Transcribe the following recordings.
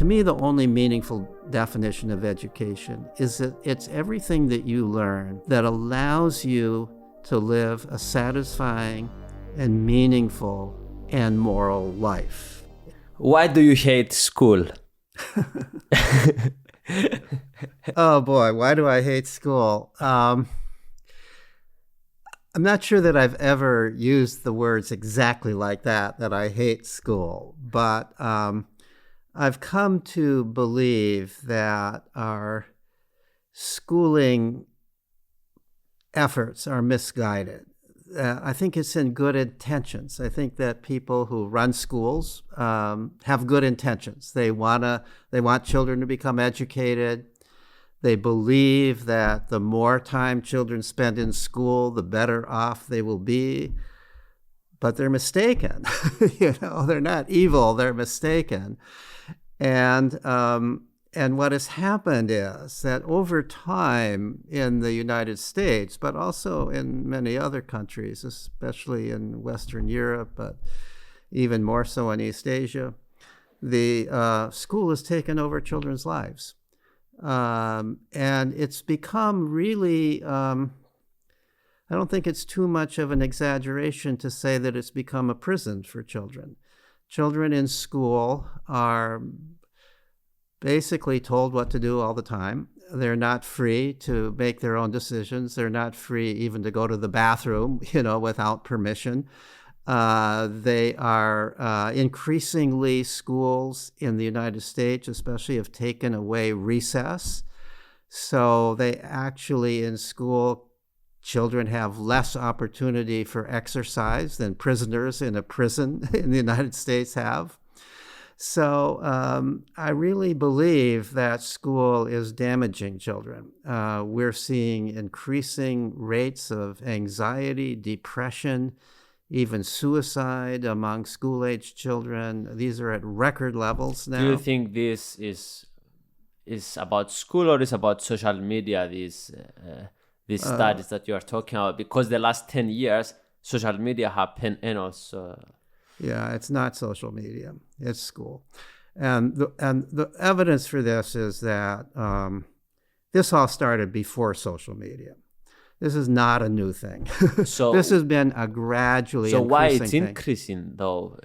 To me, the only meaningful definition of education is that it's everything that you learn that allows you to live a satisfying and meaningful and moral life. Why do you hate school? Oh boy, why do I hate school? I'm not sure that I've ever used the words exactly like that I hate school, but I've come to believe that our schooling efforts are misguided. I think it's in good intentions. I think that people who run schools have good intentions. They want children to become educated. They believe that the more time children spend in school, the better off they will be. But they're mistaken. They're not evil, they're mistaken. And what has happened is that over time in the United States, but also in many other countries, especially in Western Europe, but even more so in East Asia, the school has taken over children's lives. And it's become really, I don't think it's too much of an exaggeration to say that it's become a prison for children. Children in school are basically told what to do all the time. They're not free to make their own decisions. They're not free even to go to the bathroom, without permission. They are increasingly, schools in the United States especially have taken away recess. So they actually in school, children have less opportunity for exercise than prisoners in a prison in the United States have. So I really believe that school is damaging children. We're seeing increasing rates of anxiety, depression, even suicide among school-age children. These are at record levels now. Do you think this is about school or is about social media, these studies that you are talking about? Because the last 10 years, social media happened and also... Yeah, it's not social media, it's school. And the evidence for this is that this all started before social media. This is not a new thing. So this has been a gradually increasing thing. So why it's increasing, though,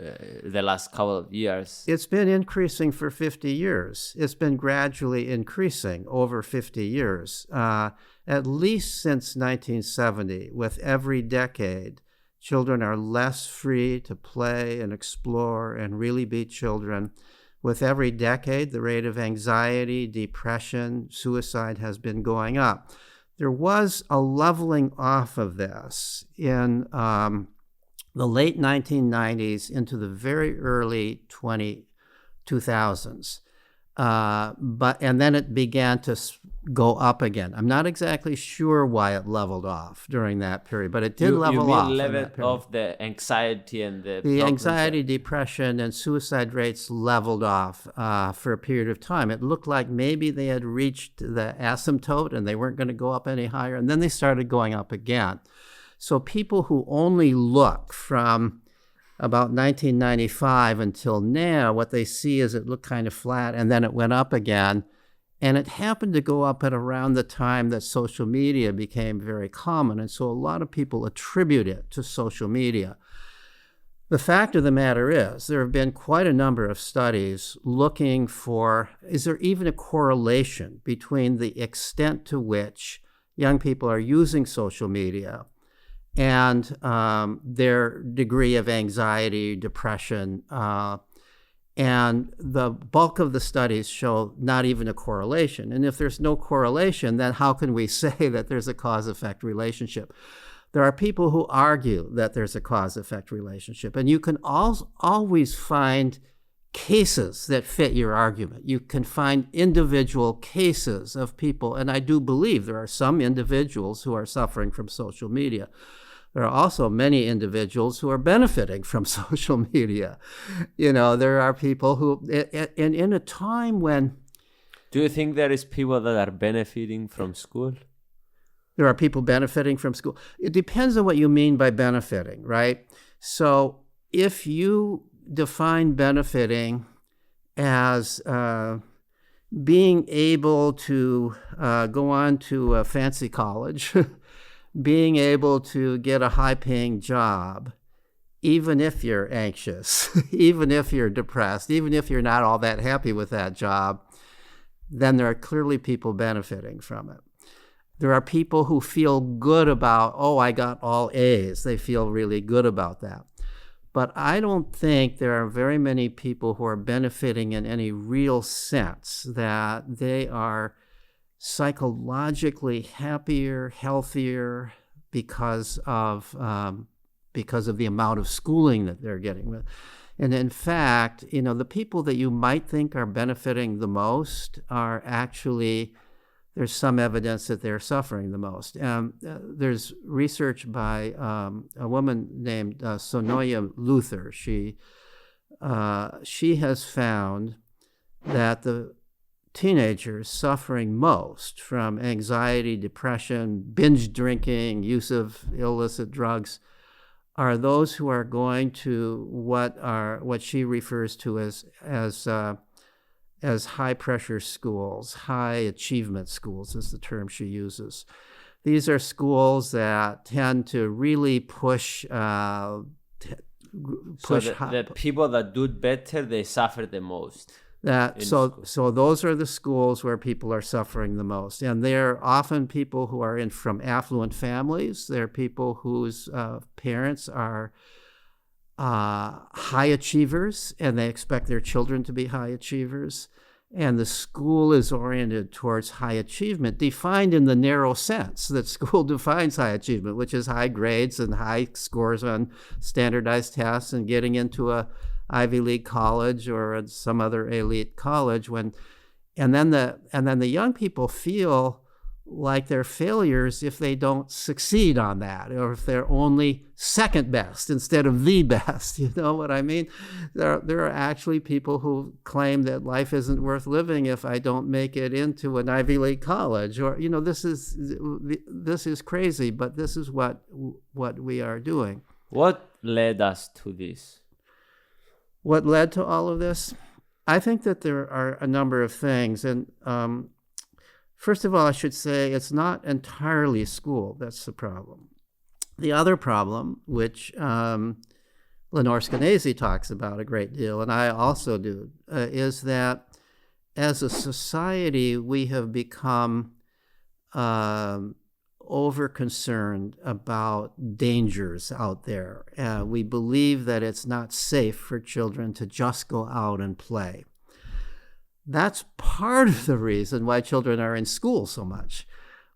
the last couple of years? It's been increasing for 50 years. It's been gradually increasing over 50 years, at least since 1970. With every decade, children are less free to play and explore and really be children. With every decade, the rate of anxiety, depression, suicide has been going up. There was a leveling off of this in the late 1990s into the very early 2000s. And then it began to go up again. I'm not exactly sure why it leveled off during that period, but it did level off. You mean level of the anxiety and the anxiety, depression, and suicide rates leveled off for a period of time. It looked like maybe they had reached the asymptote and they weren't going to go up any higher, and then they started going up again. So people who only look from about 1995 until now, what they see is it looked kind of flat, and then it went up again. And it happened to go up at around the time that social media became very common. And so a lot of people attribute it to social media. The fact of the matter is, there have been quite a number of studies looking for, is there even a correlation between the extent to which young people are using social media and their degree of anxiety, depression, and the bulk of the studies show not even a correlation. And if there's no correlation, then how can we say that there's a cause-effect relationship? There are people who argue that there's a cause-effect relationship, and you can always find cases that fit your argument. You can find individual cases of people, and I do believe there are some individuals who are suffering from social media. There are also many individuals who are benefiting from social media. There are people who, and in a time when... Do you think there is people that are benefiting from school? There are people benefiting from school. It depends on what you mean by benefiting, right? So if you define benefiting as being able to go on to a fancy college, being able to get a high-paying job, even if you're anxious, even if you're depressed, even if you're not all that happy with that job, then there are clearly people benefiting from it. There are people who feel good about, oh, I got all A's. They feel really good about that. But I don't think there are very many people who are benefiting in any real sense, that they are psychologically happier, healthier because of the amount of schooling that they're getting. And in fact, the people that you might think are benefiting the most are actually, there's some evidence that they're suffering the most. There's research by a woman named Sonoya Luther. She has found that the teenagers suffering most from anxiety, depression, binge drinking, use of illicit drugs are those who are going to what she refers to as high-pressure schools. High achievement schools is the term she uses. These are schools that tend to really push. So the people that do better, they suffer the most. So those are the schools where people are suffering the most, and they're often people who are from affluent families. They're people whose parents are high achievers, and they expect their children to be high achievers. And the school is oriented towards high achievement, defined in the narrow sense that school defines high achievement, which is high grades and high scores on standardized tests and getting into a Ivy League college or some other elite college. And then the young people feel like they're failures if they don't succeed on that, or if they're only second best instead of the best. You know what I mean? There are actually people who claim that life isn't worth living if I don't make it into an Ivy League college, or this is crazy, but this is what we are doing. What led us to this? What led to all of this? I think that there are a number of things, and first of all, I should say it's not entirely school that's the problem. The other problem, which Lenore Skenazy talks about a great deal, and I also do, is that as a society, we have become over-concerned about dangers out there. We believe that it's not safe for children to just go out and play. That's part of the reason why children are in school so much.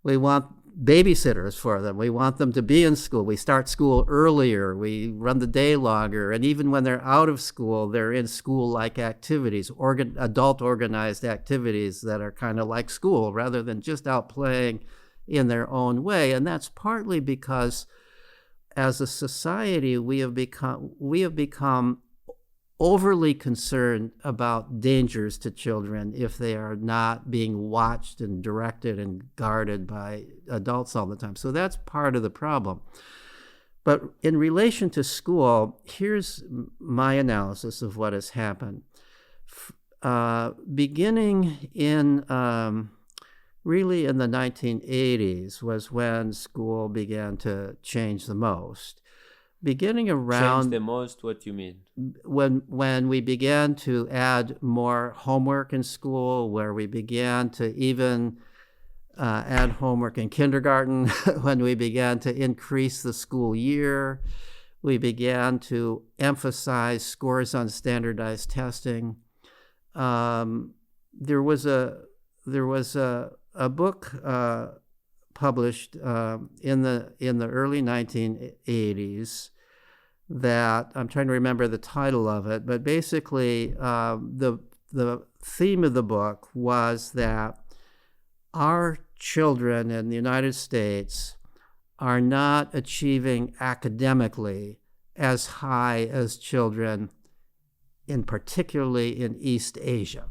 We want babysitters for them. We want them to be in school. We start school earlier. We run the day longer. And even when they're out of school, they're in school-like activities, adult organized activities that are kind of like school rather than just out playing in their own way. And that's partly because as a society, we have become overly concerned about dangers to children if they are not being watched and directed and guarded by adults all the time. So that's part of the problem. But in relation to school, here's my analysis of what has happened. Beginning in really in the 1980s was when school began to change the most. Beginning around... Change the most? What do you mean? When we began to add more homework in school, where we began to even add homework in kindergarten, when we began to increase the school year, we began to emphasize scores on standardized testing. There was a book published in the early 1980s that I'm trying to remember the title of it, but basically the theme of the book was that our children in the United States are not achieving academically as high as children particularly in East Asia.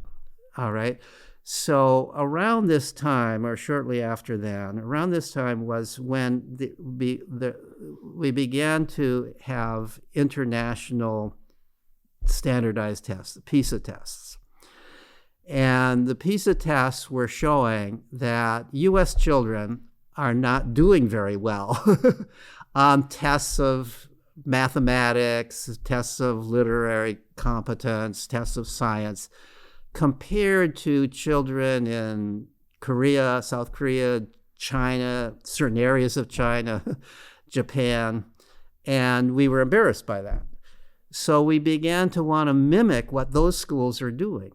All right. So around this time, or shortly after then, around this time was when we began to have international standardized tests, the PISA tests. And the PISA tests were showing that U.S. children are not doing very well on tests of mathematics, tests of literary competence, tests of science, compared to children in Korea, South Korea, China, certain areas of China, Japan, and we were embarrassed by that. So we began to want to mimic what those schools are doing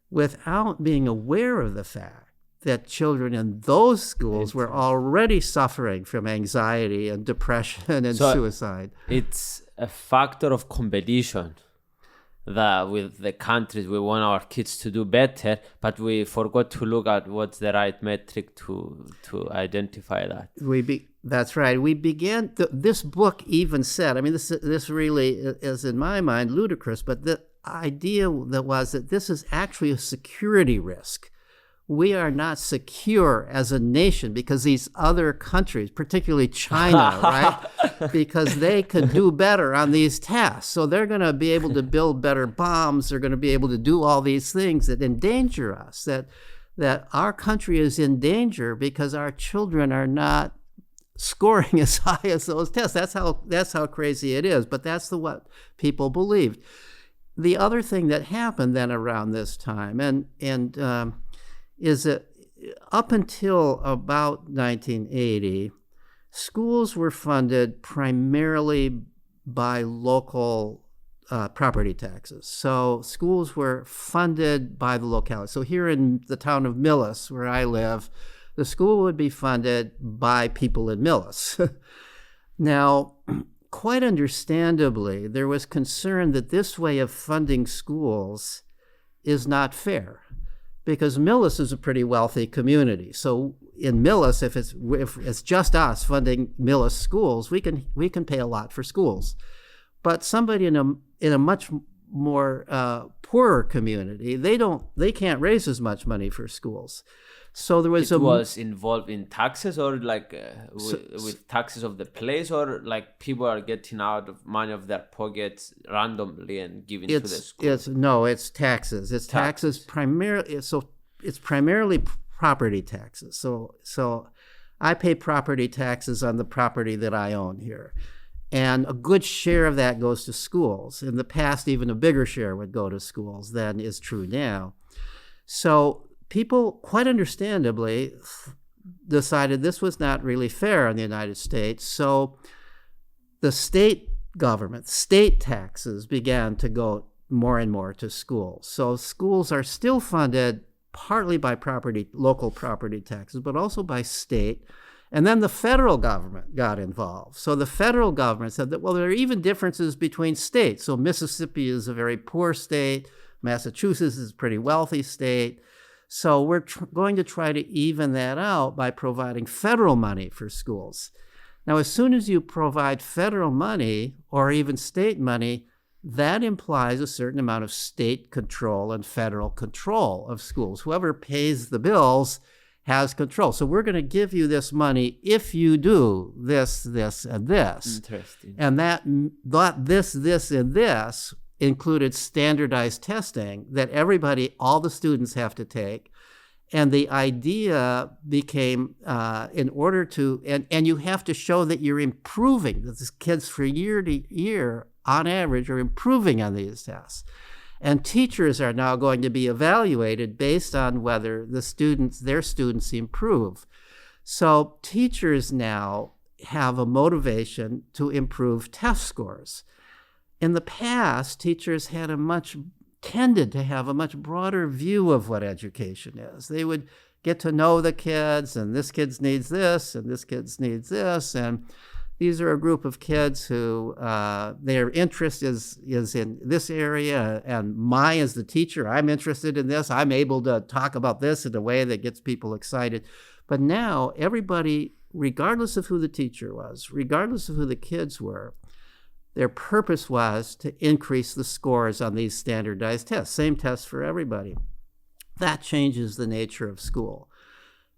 without being aware of the fact that children in those schools were already suffering from anxiety and depression and suicide. It's a factor of competition that with the countries we want our kids to do better, but we forgot to look at what's the right metric to identify that. That's right. We began, this book even said, I mean, this really is in my mind ludicrous, but the idea that was that this is actually a security risk. We are not secure as a nation because these other countries, particularly China, right? Because they can do better on these tests. So they're going to be able to build better bombs. They're going to be able to do all these things that endanger us, that our country is in danger because our children are not scoring as high as those tests. That's how crazy it is. But that's what people believed. The other thing that happened then around this time, is that up until about 1980, schools were funded primarily by local property taxes. So schools were funded by the locality. So here in the town of Millis, where I live, the school would be funded by people in Millis. Now, quite understandably, there was concern that this way of funding schools is not fair, because Millis is a pretty wealthy community. So in Millis, if it's just us funding Millis schools, we can pay a lot for schools. But somebody in a much more poorer community, they can't raise as much money for schools. So there was involved in taxes, or like with taxes of the place, or like people are getting out of money of their pockets randomly and giving to the school. It's taxes. It's taxes primarily. So it's primarily property taxes. So I pay property taxes on the property that I own here, and a good share of that goes to schools. In the past, even a bigger share would go to schools than is true now. So people, quite understandably, decided this was not really fair in the United States. So the state government, state taxes began to go more and more to schools. So schools are still funded partly by local property taxes, but also by state. And then the federal government got involved. So the federal government said that, well, there are even differences between states. So Mississippi is a very poor state. Massachusetts is a pretty wealthy state. So we're going to try to even that out by providing federal money for schools. Now, as soon as you provide federal money or even state money, that implies a certain amount of state control and federal control of schools. Whoever pays the bills has control. So we're going to give you this money if you do this, this, and this. Interesting. And that this, and this included standardized testing that all the students have to take. And the idea became, in order to, and you have to show that you're improving, that the kids for year to year, on average, are improving on these tests. And teachers are now going to be evaluated based on whether their students improve. So teachers now have a motivation to improve test scores. In the past, teachers tended to have a much broader view of what education is. They would get to know the kids, and this kid needs this, and this kid needs this, and these are a group of kids who their interest is in this area, and as the teacher, I'm interested in this. I'm able to talk about this in a way that gets people excited. But now everybody, regardless of who the teacher was, regardless of who the kids were, their purpose was to increase the scores on these standardized tests, same tests for everybody. That changes the nature of school.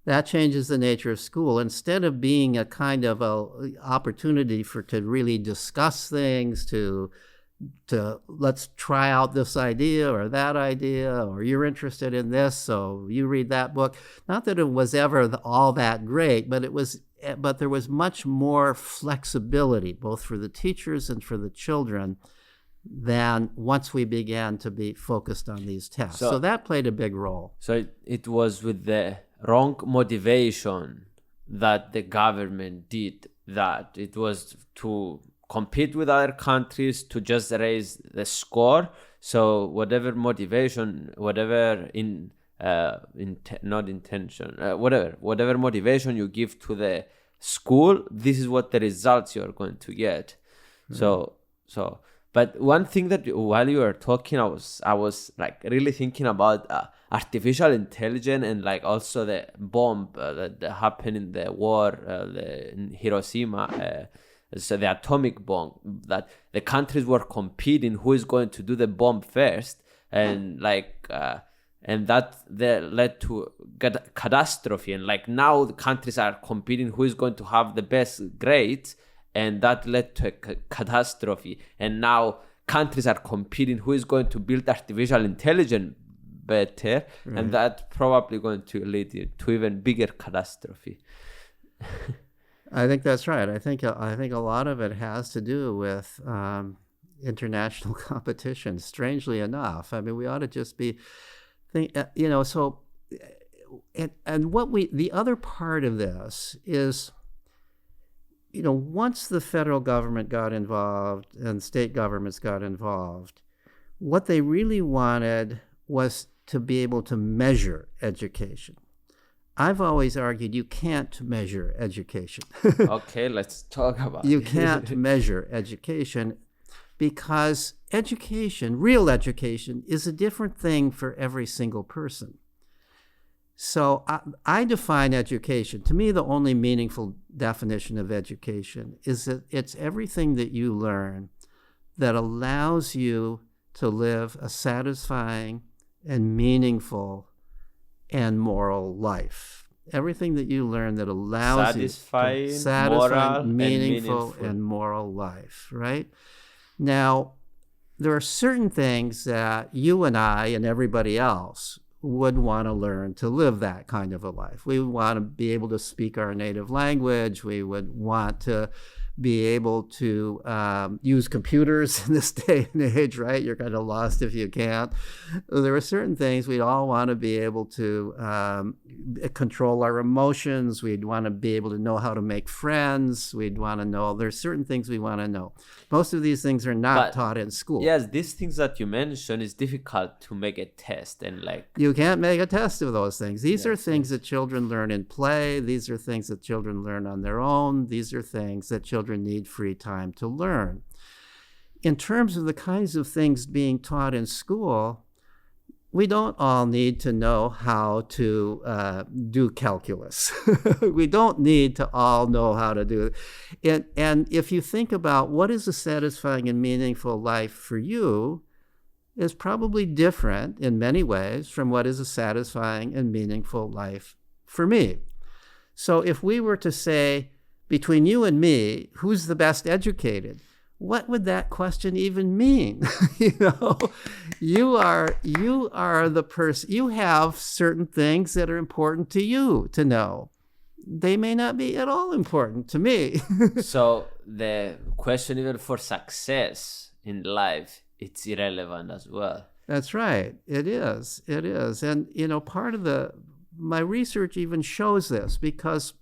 Instead of being a kind of a opportunity to really discuss things, to let's try out this idea or that idea, or you're interested in this, so you read that book. Not that it was ever all that great, but there was much more flexibility, both for the teachers and for the children, than once we began to be focused on these tests. So that played a big role. So it was with the wrong motivation that the government did that. It was to compete with other countries, to just raise the score. So whatever motivation, whatever whatever motivation you give to the school, this is what the results you are going to get. Mm-hmm. But one thing that while you were talking, I was like really thinking about artificial intelligence, and like also the bomb that happened in the war in Hiroshima. So the atomic bomb, that the countries were competing who is going to do the bomb first, and and that led to catastrophe. And like now the countries are competing who is going to have the best grades, and that led to a catastrophe. And now countries are competing who is going to build artificial intelligence better, mm-hmm. and that's probably going to lead to even bigger catastrophe. I think that's right. I think a lot of it has to do with international competition. Strangely enough, I mean, we ought to just be, So, and the other part of this is, once the federal government got involved and state governments got involved, what they really wanted was to be able to measure education. I've always argued you can't measure education. Okay, let's talk about it. You can't measure education because real education, is a different thing for every single person. So I define education. To me, the only meaningful definition of education is that it's everything that you learn that allows you to live a satisfying and meaningful and moral life. Everything that you learn that allows you to satisfying, meaningful, and moral life, right? Now, there are certain things that you and I and everybody else would want to learn to live that kind of a life. We would want to be able to speak our native language. We would want to be able to use computers in this day and age, right? You're kind of lost if you can't. There are certain things we'd all want to be able to control our emotions. We'd want to be able to know how to make friends. We'd want to know, there's certain things we want to know. Most of these things are not taught in school. Yes, these things that you mentioned is difficult to make a test, and you can't make a test of those things. These are things that children learn in play. These are things that children learn on their own. These are things that children need free time to learn. In terms of the kinds of things being taught in school, we don't all need to know how to do calculus. We don't need to all know how to do it. And if you think about what is a satisfying and meaningful life for you, is probably different in many ways from what is a satisfying and meaningful life for me. So if we were to say, between you and me, who's the best educated? What would that question even mean? You are the person, you have certain things that are important to you to know. They may not be at all important to me. So the question even for success in life, it's irrelevant as well. That's right. It is. And, part of my research even shows this, because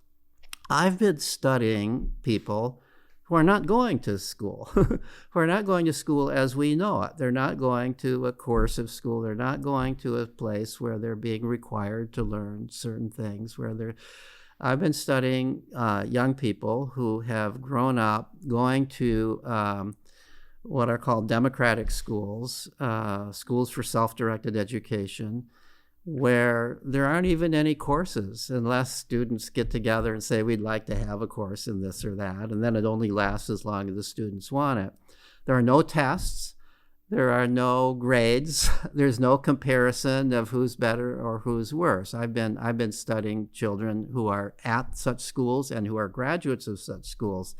I've been studying people who are not going to school, who are not going to school as we know it. They're not going to a course of school. They're not going to a place where they're being required to learn certain things. I've been studying young people who have grown up going to what are called democratic schools, schools for self-directed education, where there aren't even any courses unless students get together and say, we'd like to have a course in this or that, and then it only lasts as long as the students want it. There are no tests. There are no grades. There's no comparison of who's better or who's worse. I've been studying children who are at such schools and who are graduates of such schools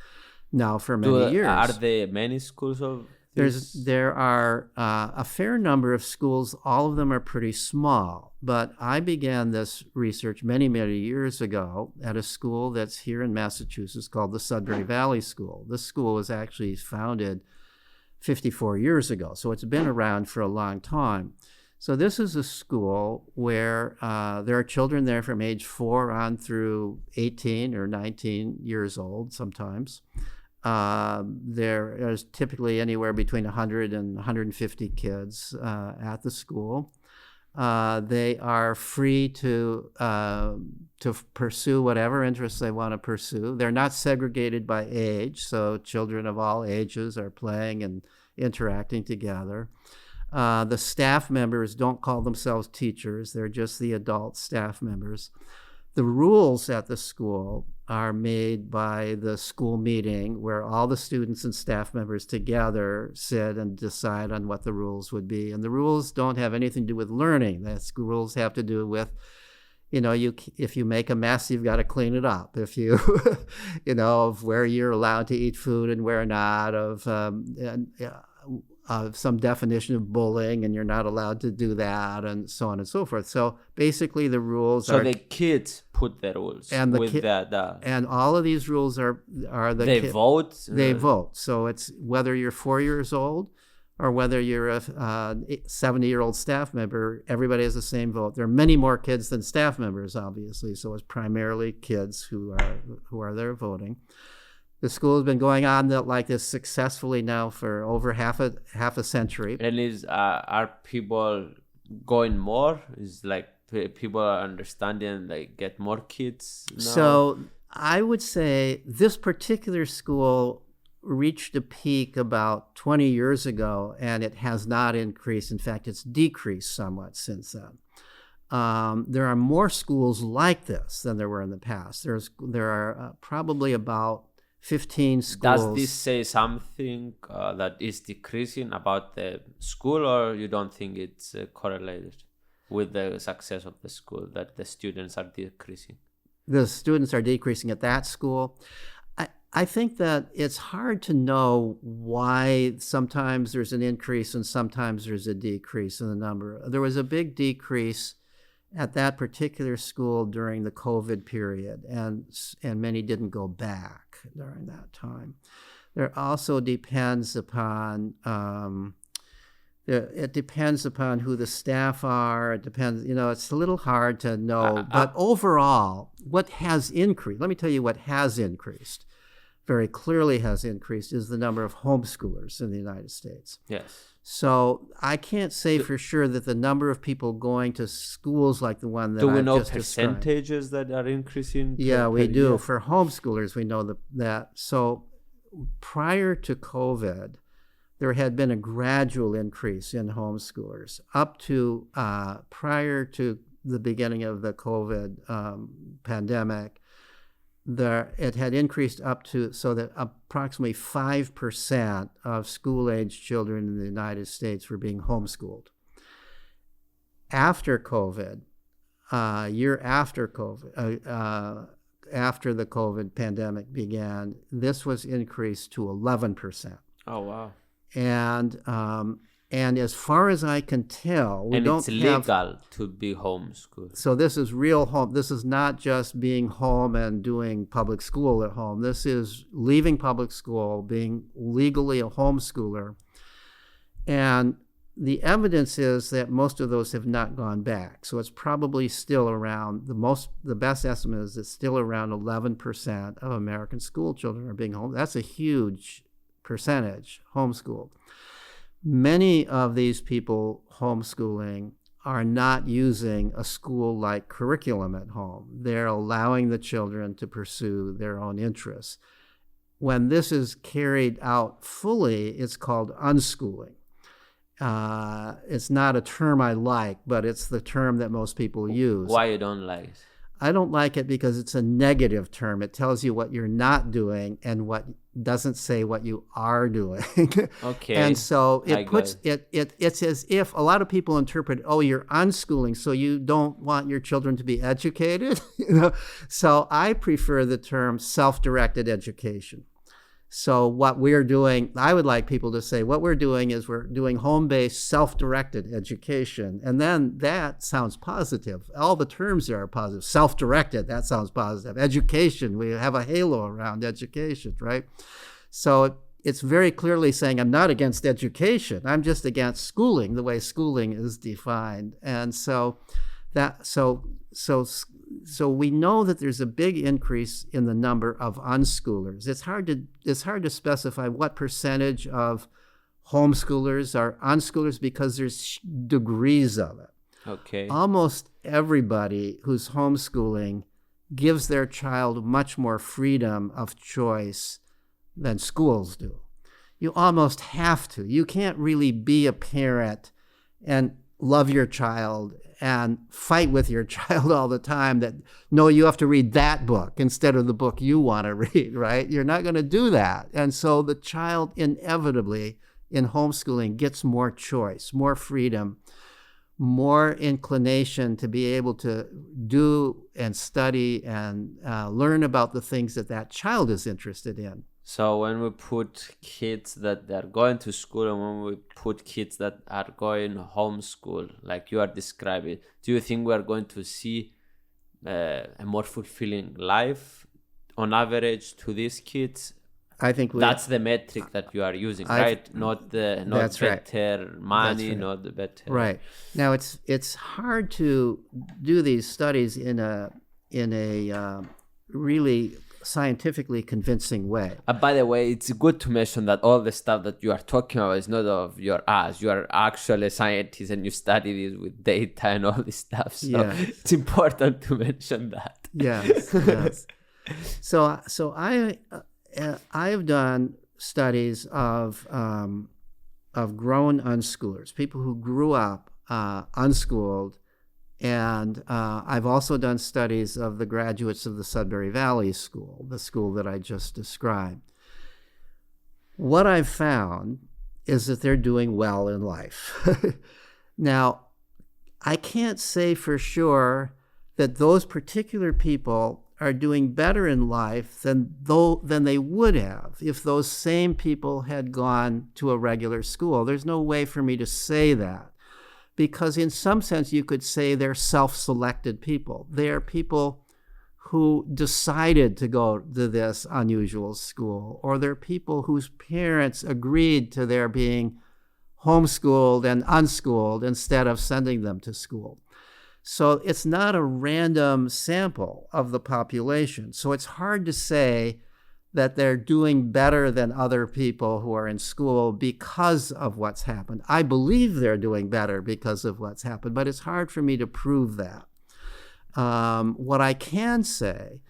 now for many years. Are there many schools of There are a fair number of schools. All of them are pretty small. But I began this research many, many years ago at a school that's here in Massachusetts called the Sudbury Valley School. This school was actually founded 54 years ago, so it's been around for a long time. So this is a school where there are children there from age 4 on through 18 or 19 years old sometimes. There is typically anywhere between 100 and 150 kids at the school. They are free to pursue whatever interests they want to pursue. They're not segregated by age, so children of all ages are playing and interacting together. The staff members don't call themselves teachers. They're just the adult staff members. The rules at the school are made by the school meeting, where all the students and staff members together sit and decide on what the rules would be. And the rules don't have anything to do with learning. The rules have to do with, if you make a mess, you've got to clean it up. If you, of where you're allowed to eat food and where not, of some definition of bullying, and you're not allowed to do that, and so on and so forth. So basically, the rules are. So the kids put the rules, and and all of these rules are the. They vote. They vote. So it's whether you're 4 years old, or whether you're a 70-year-old staff member. Everybody has the same vote. There are many more kids than staff members, obviously. So it's primarily kids who are there voting. The school has been going on like this successfully now for over half a century. And are people going more? Is like people are understanding, like get more kids now? So I would say this particular school reached a peak about 20 years ago, and it has not increased. In fact, it's decreased somewhat since then. There are more schools like this than there were in the past. There are probably about 15 schools. Does this say something that is decreasing about the school, or you don't think it's correlated with the success of the school, that the students are decreasing? The students are decreasing at that school. I think that it's hard to know why sometimes there's an increase and sometimes there's a decrease in the number. There was a big decrease at that particular school during the COVID period, and many didn't go back during that time. There also depends upon it depends upon who the staff are. It depends, it's a little hard to know. But overall, what has increased? Let me tell you what has increased. Very clearly has increased is the number of homeschoolers in the United States. Yes. So I can't say for sure that the number of people going to schools like the one that I've just described. Do we know percentages that are increasing? Yeah, we do. Yeah. For homeschoolers, we know that. So prior to COVID, there had been a gradual increase in homeschoolers up to prior to the beginning of the COVID pandemic. It had increased up to so that approximately 5% of school-age children in the United States were being homeschooled. After COVID, year after COVID, after the COVID pandemic began, this was increased to 11%. Oh, wow. And as far as I can tell, it's legal to be homeschooled. So this is real home. This is not just being home and doing public school at home. This is leaving public school, being legally a homeschooler. And the evidence is that most of those have not gone back. So it's probably still around, the best estimate is it's still around 11% of American school children are being home. That's a huge percentage homeschooled. Many of these people homeschooling are not using a school-like curriculum at home. They're allowing the children to pursue their own interests. When this is carried out fully, it's called unschooling. It's not a term I like, but it's the term that most people use. Why you don't like it? I don't like it because it's a negative term. It tells you what you're not doing and what doesn't say what you are doing. Okay. And so it's as if a lot of people interpret, you're unschooling, so you don't want your children to be educated. So I prefer the term self-directed education. So what we're doing, I would like people to say, what we're doing is we're doing home-based, self-directed education. And then that sounds positive. All the terms there are positive. Self-directed, that sounds positive. Education, we have a halo around education, right? So it's very clearly saying I'm not against education. I'm just against schooling, the way schooling is defined. And so we know that there's a big increase in the number of unschoolers. It's hard to specify what percentage of homeschoolers are unschoolers because there's degrees of it. Okay. Almost everybody who's homeschooling gives their child much more freedom of choice than schools do. You almost have to. You can't really be a parent and love your child and fight with your child all the time that, no, you have to read that book instead of the book you want to read, right? You're not going to do that. And so the child inevitably in homeschooling gets more choice, more freedom, more inclination to be able to do and study and learn about the things that child is interested in. So when we put kids that are going to school and when we put kids that are going homeschool, like you are describing, do you think we are going to see a more fulfilling life on average to these kids? I think that's the metric that you are using, right? Not better money, right. not the better. Right. Now it's hard to do these studies in a really scientifically convincing way. By the way, it's good to mention that all the stuff that you are talking about is not of your ass. You are actually a scientist and you study this with data and all this stuff. So it's important to mention that. Yes. Yes. So I've done studies of grown unschoolers, people who grew up unschooled. And I've also done studies of the graduates of the Sudbury Valley School, the school that I just described. What I've found is that they're doing well in life. Now, I can't say for sure that those particular people are doing better in life than they would have if those same people had gone to a regular school. There's no way for me to say that. Because in some sense, you could say they're self-selected people. They're people who decided to go to this unusual school, or they're people whose parents agreed to their being homeschooled and unschooled instead of sending them to school. So it's not a random sample of the population. So it's hard to say that they're doing better than other people who are in school because of what's happened. I believe they're doing better because of what's happened, but it's hard for me to prove that. What I can say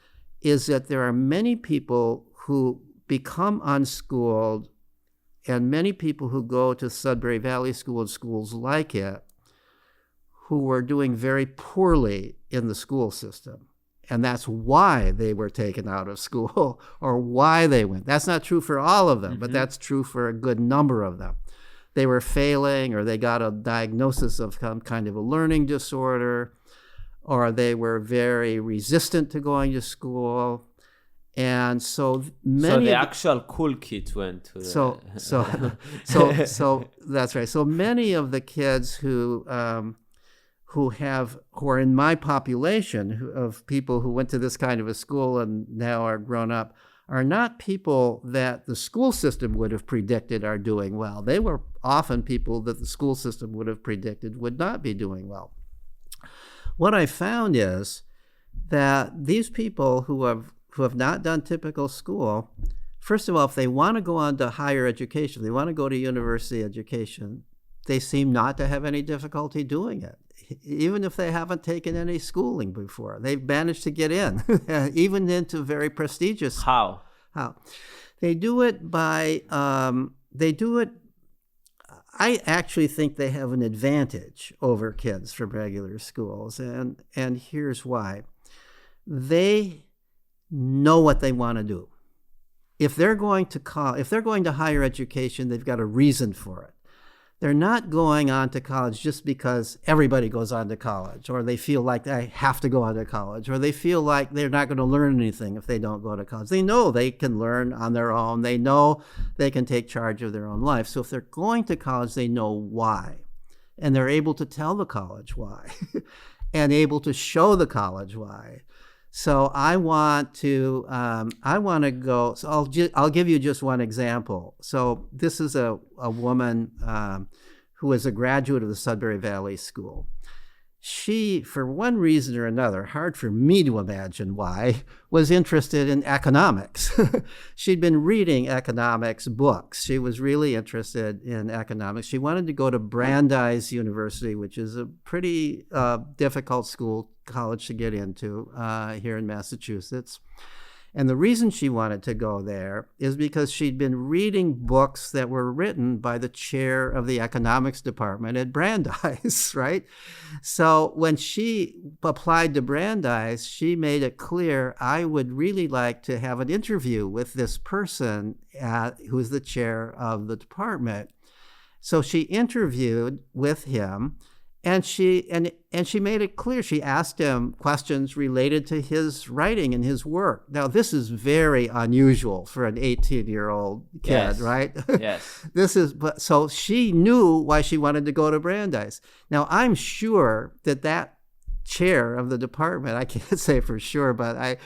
is that there are many people who become unschooled and many people who go to Sudbury Valley School and schools like it who were doing very poorly in the school system. And that's why they were taken out of school or why they went. That's not true for all of them, but that's true for a good number of them. They were failing, or they got a diagnosis of some kind of a learning disorder, or they were very resistant to going to school. And so many the actual cool kids went to so that's right. So many of the kids who are in my population of people who went to this kind of a school and now are grown up are not people that the school system would have predicted are doing well. They were often people that the school system would have predicted would not be doing well. What I found is that these people who have not done typical school, first of all, if they want to go on to higher education, they want to go to university education, they seem not to have any difficulty doing it. Even if they haven't taken any schooling before, they've managed to get in, even into very prestigious. How? They do it by, I actually think they have an advantage over kids from regular schools, and here's why. They know what they want to do. If they're going to higher education, they've got a reason for it. They're not going on to college just because everybody goes on to college, or they feel like they have to go on to college, or they feel like they're not going to learn anything if they don't go to college. They know they can learn on their own. They know they can take charge of their own life. So if they're going to college, they know why. And they're able to tell the college why and able to show the college why. So I want to go. So I'll give you just one example. So this is a woman who is a graduate of the Sudbury Valley School. She, for one reason or another, hard for me to imagine why, was interested in economics. She'd been reading economics books. She was really interested in economics. She wanted to go to Brandeis University, which is a pretty difficult college to get into here in Massachusetts. And the reason she wanted to go there is because she'd been reading books that were written by the chair of the economics department at Brandeis, right? So when she applied to Brandeis, she made it clear, I would really like to have an interview with this person who's the chair of the department. So she interviewed with him. And she made it clear. She asked him questions related to his writing and his work. Now, this is very unusual for an 18-year-old kid, yes. right? Yes. So she knew why she wanted to go to Brandeis. Now, I'm sure that chair of the department, I can't say for sure, but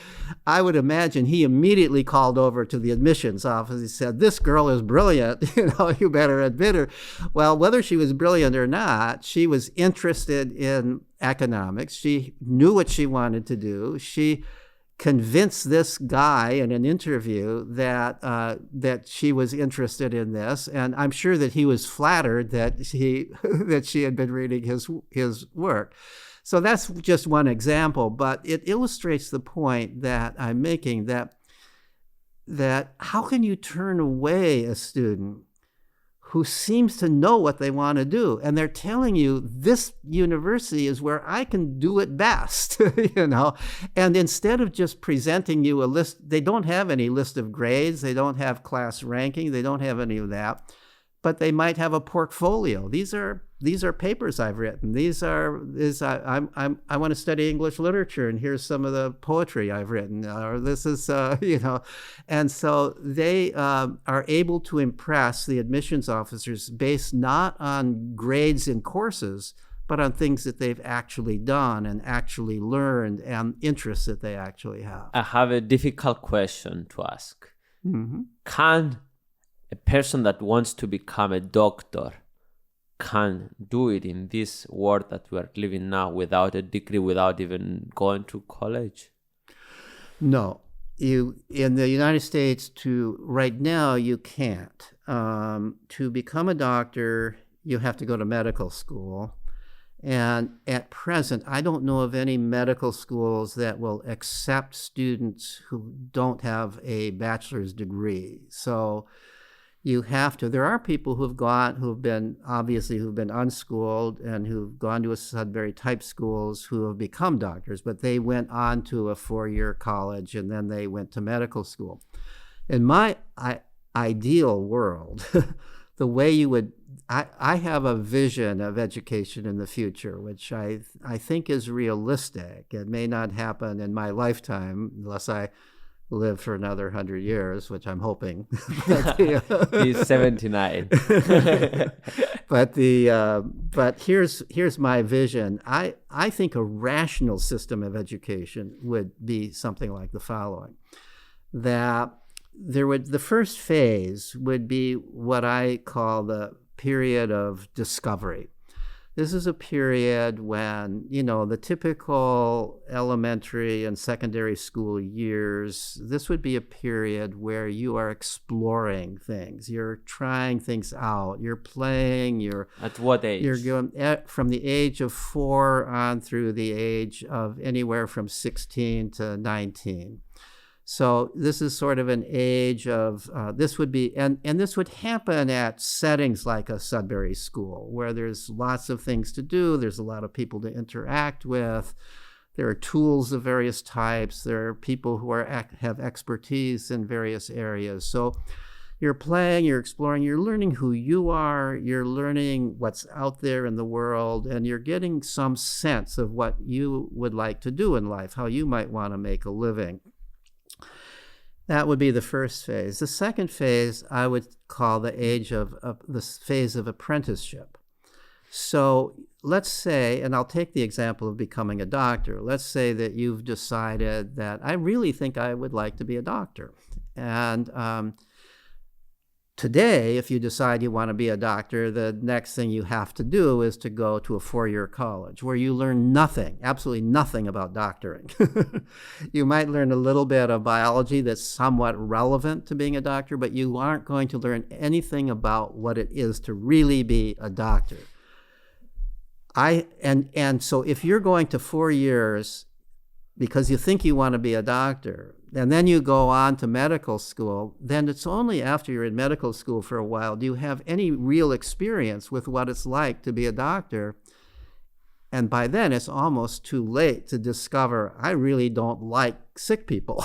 I would imagine he immediately called over to the admissions office. He said, "This girl is brilliant, you better admit her." Well, whether she was brilliant or not, she was interested in economics. She knew what she wanted to do. She convinced this guy in an interview that she was interested in this, and I'm sure that he was flattered that she had been reading his work. So that's just one example, but it illustrates the point that I'm making, that how can you turn away a student who seems to know what they want to do, and they're telling you this university is where I can do it best, and instead of just presenting you a list, they don't have any list of grades, they don't have class ranking, they don't have any of that, but they might have a portfolio. These are papers I've written. I want to study English literature, and here's some of the poetry I've written. Or this is, and so they are able to impress the admissions officers based not on grades in courses, but on things that they've actually done and actually learned and interests that they actually have. I have a difficult question to ask. Mm-hmm. Can a person that wants to become a doctor can do it in this world that we are living now without a degree, without even going to college? No. In the United States, right now, you can't. To become a doctor, you have to go to medical school. And at present, I don't know of any medical schools that will accept students who don't have a bachelor's degree. So you have to. There are people who've been unschooled and who've gone to a Sudbury type schools who have become doctors, but they went on to a 4-year college and then they went to medical school. In my ideal world, the way you would, I have a vision of education in the future, which I think is realistic. It may not happen in my lifetime unless I live for another 100 years, which I'm hoping. He's 79. But here's my vision. I think a rational system of education would be something like the following: that the first phase would be what I call the period of discovery. This is a period when, the typical elementary and secondary school years, this would be a period where you are exploring things. You're trying things out. You're playing. At what age? You're going from the age of 4 on through the age of anywhere from 16 to 19. So this is sort of an age of, this would be, and this would happen at settings like a Sudbury school, where there's lots of things to do, there's a lot of people to interact with, there are tools of various types, there are people who have expertise in various areas. So You're playing, you're exploring, you're learning who you are, you're learning what's out there in the world, and you're getting some sense of what you would like to do in life, how you might want to make a living. That would be the first phase. The second phase I would call the phase of apprenticeship. So let's say, and I'll take the example of becoming a doctor. Let's say that you've decided that I really think I would like to be a doctor. And today, if you decide you want to be a doctor, the next thing you have to do is to go to a 4-year college where you learn nothing, absolutely nothing about doctoring. You might learn a little bit of biology that's somewhat relevant to being a doctor, but you aren't going to learn anything about what it is to really be a doctor. So if you're going to 4 years because you think you want to be a doctor, and then you go on to medical school, then it's only after you're in medical school for a while do you have any real experience with what it's like to be a doctor. And by then, it's almost too late to discover, I really don't like sick people.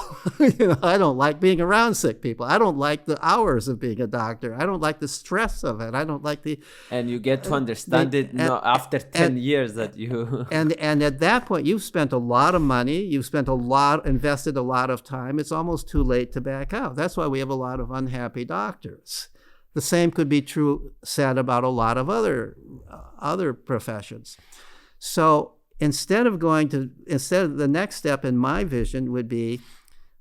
I don't like being around sick people. I don't like the hours of being a doctor. I don't like the stress of it. I don't like the... And you get to understand it after 10 years that you... And at that point, you've spent a lot of money. You've invested a lot of time. It's almost too late to back out. That's why we have a lot of unhappy doctors. The same could be said about a lot of other professions. So instead of the next step in my vision would be,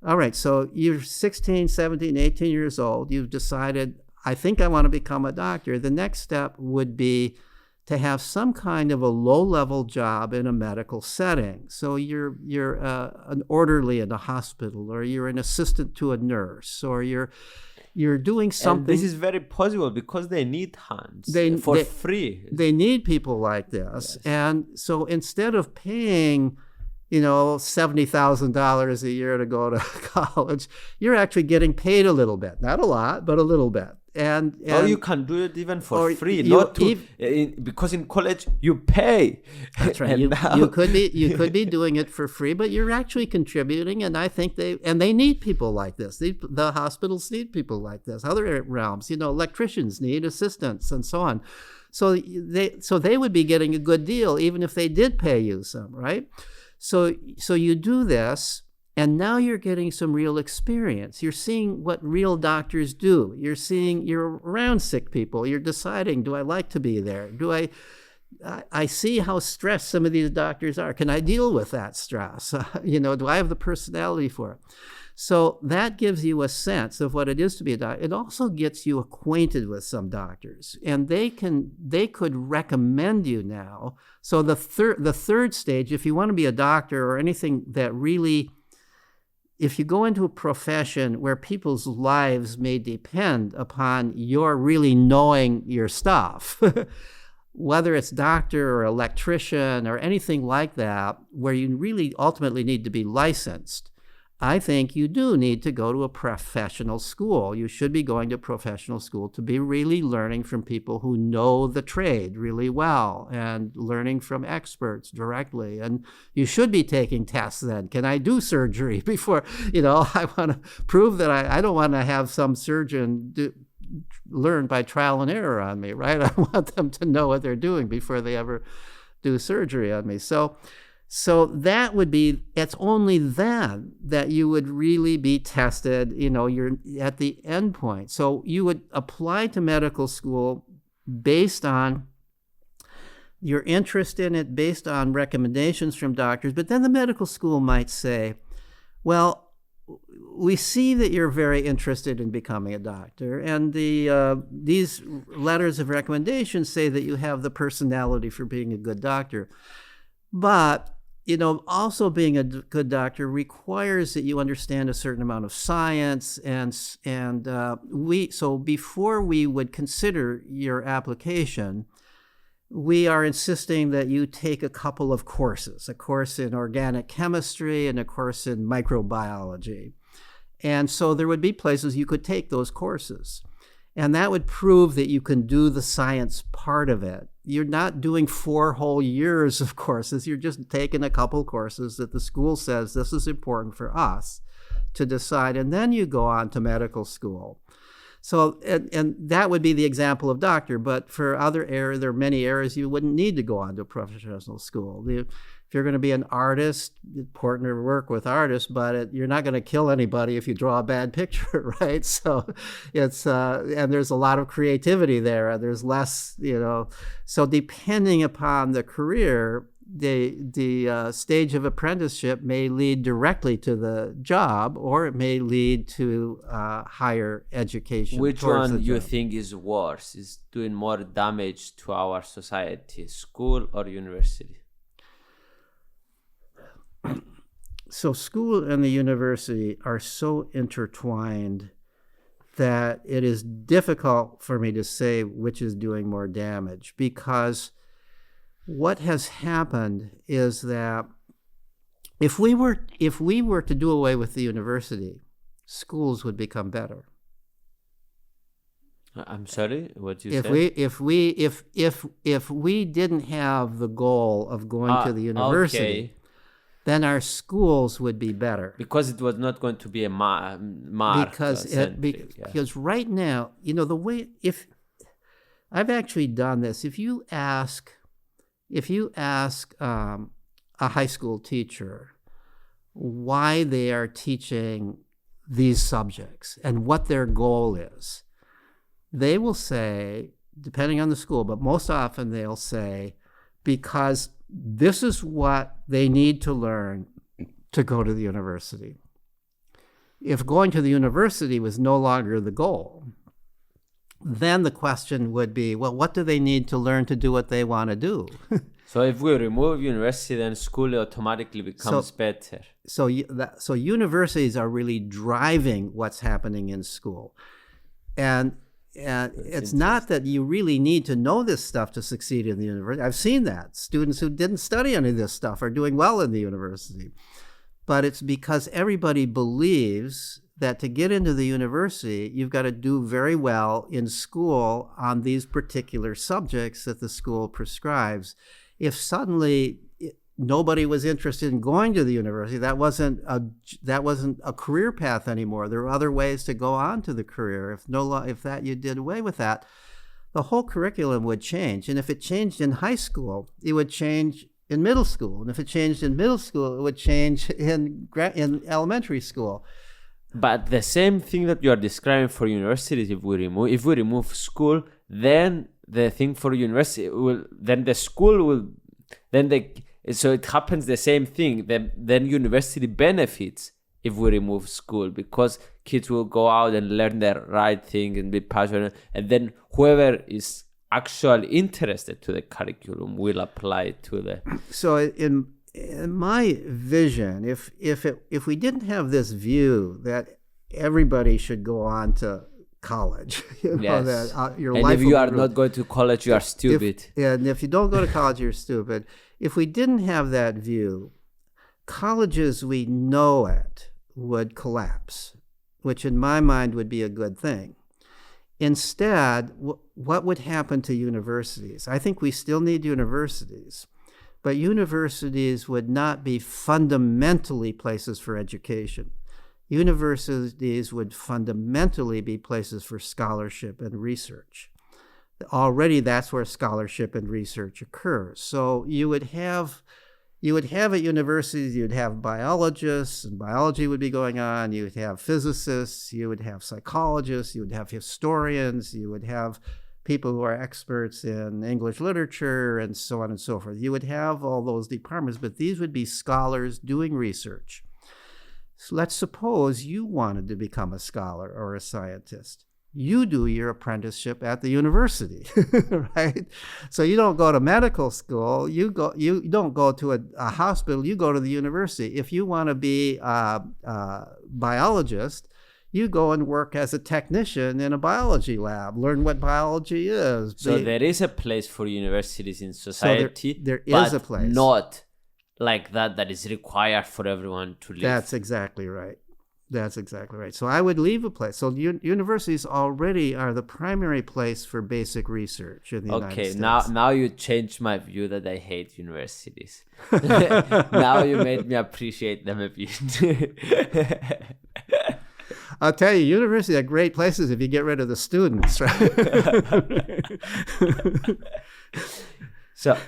all right, so you're 16, 17, 18 years old. You've decided, I think I want to become a doctor. The next step would be to have some kind of a low-level job in a medical setting. So you're an orderly in a hospital, or you're an assistant to a nurse, or you're doing something. And this is very possible because they need hands for free. They need people like this. Yes. And so instead of paying, $70,000 a year to go to college, you're actually getting paid a little bit. Not a lot, but a little bit. And you can do it even for free, because in college you pay. That's right. You could be doing it for free, but you're actually contributing. And I think they need people like this. The hospitals need people like this. Other realms, electricians need assistants and so on. So they would be getting a good deal even if they did pay you some, right? So you do this. And now you're getting some real experience. You're seeing what real doctors do. You're around sick people. You're deciding, do I like to be there? I see how stressed some of these doctors are. Can I deal with that stress? Do I have the personality for it? So that gives you a sense of what it is to be a doctor. It also gets you acquainted with some doctors, and they could recommend you now. So the third stage, if you want to be a doctor or anything that really, if you go into a profession where people's lives may depend upon your really knowing your stuff, whether it's doctor or electrician or anything like that, where you really ultimately need to be licensed, I think you do need to go to a professional school. You should be going to professional school to be really learning from people who know the trade really well and learning from experts directly. And you should be taking tests then. Can I do surgery before, I want to prove that I don't want to have some surgeon learn by trial and error on me, right? I want them to know what they're doing before they ever do surgery on me. So that would be, it's only then that you would really be tested, you're at the end point. So you would apply to medical school based on your interest in it, based on recommendations from doctors. But then the medical school might say, well, we see that you're very interested in becoming a doctor, and these letters of recommendation say that you have the personality for being a good doctor. But also being a good doctor requires that you understand a certain amount of science, so before we would consider your application, we are insisting that you take a couple of courses, a course in organic chemistry and a course in microbiology. And so there would be places you could take those courses. And that would prove that you can do the science part of it. You're not doing 4 whole years of courses. You're just taking a couple courses that the school says this is important for us to decide. And then you go on to medical school. So, and that would be the example of doctor. But for other areas, there are many areas you wouldn't need to go on to a professional school. If you're going to be an artist, it's important to work with artists, but you're not going to kill anybody if you draw a bad picture, right? So it's, and there's a lot of creativity there. There's less, so depending upon the career, the stage of apprenticeship may lead directly to the job, or it may lead to higher education. Which one you think is worse, is doing more damage to our society, school or university? So school and the university are so intertwined that it is difficult for me to say which is doing more damage, because what has happened is that if we were to do away with the university, schools would become better. I'm sorry, what you said? If we didn't have the goal of going to the university, okay, then our schools would be better. Because it was not going to be a mark. Because right now, the way, if I've actually done this, if you ask a high school teacher why they are teaching these subjects and what their goal is, they will say, depending on the school, but most often they'll say, because this is what they need to learn to go to the university. If going to the university was no longer the goal, then the question would be, well, what do they need to learn to do what they want to do? So if we remove university, then school automatically becomes better. So universities are really driving what's happening in school. And it's not that you really need to know this stuff to succeed in the university. I've seen that. Students who didn't study any of this stuff are doing well in the university. But it's because everybody believes that to get into the university, you've got to do very well in school on these particular subjects that the school prescribes. If suddenly nobody was interested in going to the university, that wasn't a career path anymore. There were other ways to go on to the career. If you did away with that, the whole curriculum would change. And if it changed in high school, it would change in middle school. And if it changed in middle school, it would change in elementary school. But the same thing that you are describing for universities, if we remove school, then the thing for university so it happens the same thing. Then university benefits if we remove school, because kids will go out and learn the right thing and be passionate, and then whoever is actually interested to the curriculum will apply it to the. So in my vision, if we didn't have this view that everybody should go on to college, yes. that your and life. If you are not going to college, you are stupid. And if you don't go to college, you're stupid. If we didn't have that view, colleges we know it would collapse, which in my mind would be a good thing. Instead, what would happen to universities? I think we still need universities, but universities would not be fundamentally places for education. Universities would fundamentally be places for scholarship and research. Already that's where scholarship and research occurs. So you would have at universities, you'd have biologists, and biology would be going on. You would have physicists, you would have psychologists, you would have historians, you would have people who are experts in English literature, and so on and so forth. You would have all those departments, but these would be scholars doing research. So let's suppose you wanted to become a scholar or a scientist. You do your apprenticeship at the university, right? So you don't go to medical school. You don't go to a hospital. You go to the university. If you want to be a biologist, you go and work as a technician in a biology lab. Learn what biology is. So there is a place for universities in society. So there is a place, not like that is required for everyone to live. That's exactly right. That's exactly right. So I would leave a place. So universities already are the primary place for basic research in the United States. Okay, now you changed my view that I hate universities. Now you made me appreciate them a bit. I'll tell you, universities are great places if you get rid of the students, right? So,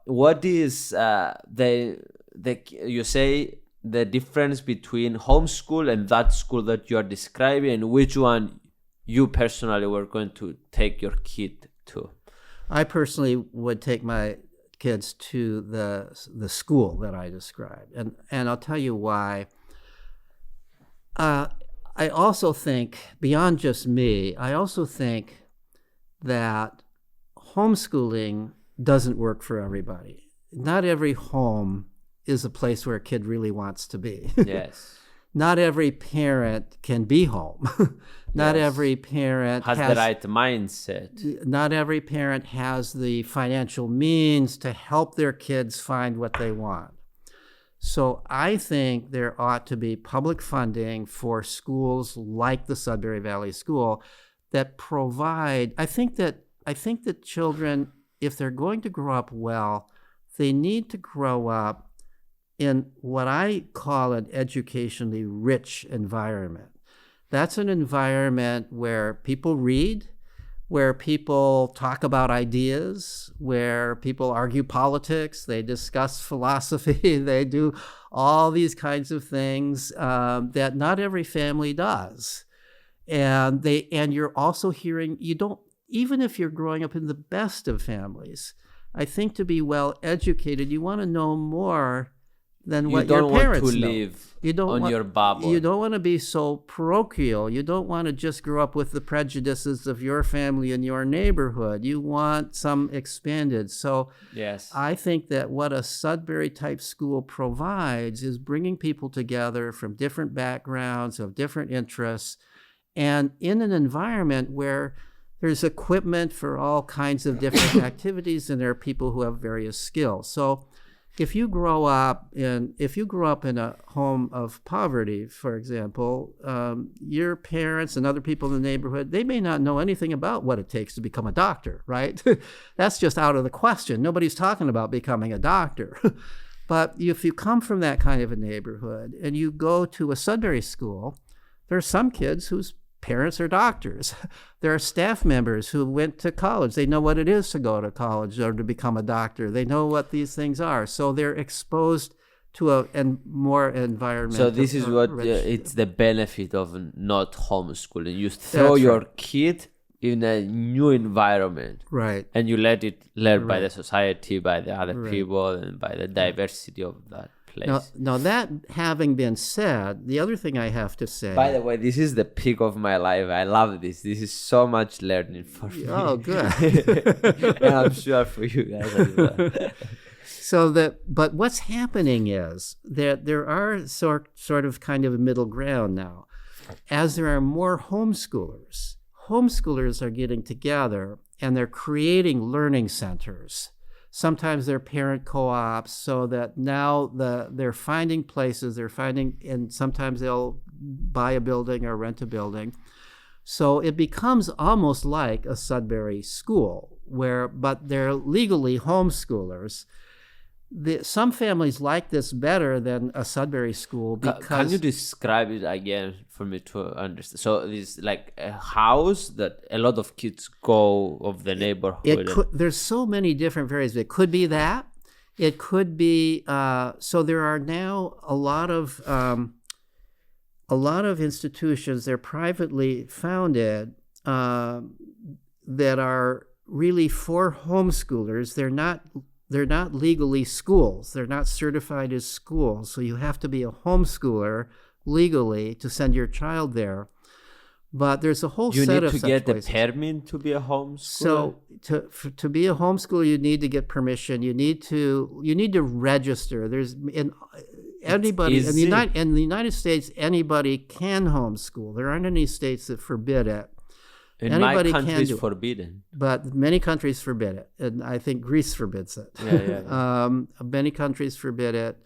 what is you say the difference between homeschool and that school that you are describing, and which one you personally were going to take your kid to? I personally would take my kids to the school that I described, and I'll tell you why. I also think, beyond just me, I also think that homeschooling doesn't work for everybody. Not every home is a place where a kid really wants to be. Yes. Not every parent can be home. Not every parent has the right mindset. Not every parent has the financial means to help their kids find what they want. So I think there ought to be public funding for schools like the Sudbury Valley School that provide, I think that children, if they're going to grow up well, they need to grow up in what I call an educationally rich environment. That's an environment where people read, where people talk about ideas, where people argue politics, they discuss philosophy, they do all these kinds of things that not every family does. And you're also hearing, even if you're growing up in the best of families, I think to be well educated, you want to know more than what your parents know. You don't want to live on your bubble. You don't want to be so parochial. You don't want to just grow up with the prejudices of your family and your neighborhood. You want some expanded. So yes, I think that what a Sudbury type school provides is bringing people together from different backgrounds, of different interests, and in an environment where there's equipment for all kinds of different activities, and there are people who have various skills. So if you grow up in a home of poverty, for example, your parents and other people in the neighborhood, they may not know anything about what it takes to become a doctor, right? That's just out of the question. Nobody's talking about becoming a doctor. But if you come from that kind of a neighborhood and you go to a Sudbury school, there are some kids whose parents are doctors. There are staff members who went to college. They know what it is to go to college or to become a doctor. They know what these things are. So they're exposed to a more environmental. So this is what it's the benefit of not homeschooling. You throw your kid in a new environment, right? And you let it learn by the society, by the other people, and by the diversity of that place. Now, that having been said, the other thing I have to say... By the way, this is the peak of my life. I love this. This is so much learning for me. Oh, good. And I'm sure for you guys as well. But what's happening is that there are sort of kind of a middle ground now. As there are more homeschoolers are getting together and they're creating learning centers. Sometimes they're parent co-ops, so that now they're finding places, and sometimes they'll buy a building or rent a building. So it becomes almost like a Sudbury school, but they're legally homeschoolers. Some families like this better than a Sudbury school because... Can you describe it again for me to understand? So it's like a house that a lot of kids go of the neighborhood. There's so many different variations. It could be that. It could be... so there are now a lot of institutions, they're privately founded, that are really for homeschoolers. They're not legally schools. They're not certified as schools. So you have to be a homeschooler legally to send your child there. But there's a whole set of such places. You need to get the permit to be a homeschooler? So to be a homeschooler, you need to get permission. You need to register. In the United States, anybody can homeschool. There aren't any states that forbid it. Anybody my country is forbidden. But many countries forbid it. And I think Greece forbids it. Yeah. Many countries forbid it.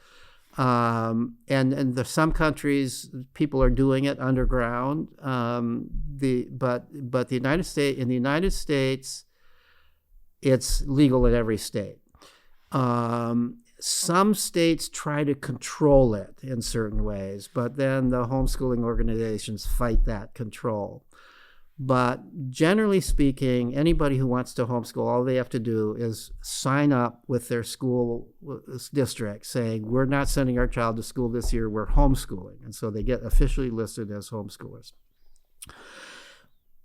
And some countries, people are doing it underground. But in the United States, it's legal in every state. some states try to control it in certain ways, but then the homeschooling organizations fight that control. But generally speaking, anybody who wants to homeschool, all they have to do is sign up with their school district saying, we're not sending our child to school this year, we're homeschooling. And so they get officially listed as homeschoolers.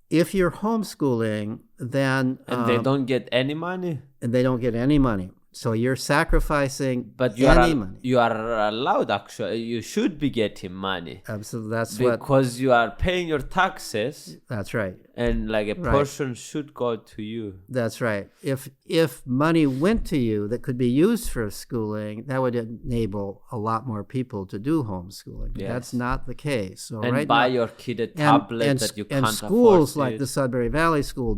If you're homeschooling, then... And they don't get any money? And they don't get any money. So you're sacrificing but money. You are allowed, actually. You should be getting money. Absolutely. Because you are paying your taxes. That's right. And like a portion should go to you. That's right. If money went to you that could be used for schooling, that would enable a lot more people to do homeschooling. Yes. That's not the case. So and right buy now, your kid a tablet that you can't afford. And schools like the Sudbury Valley School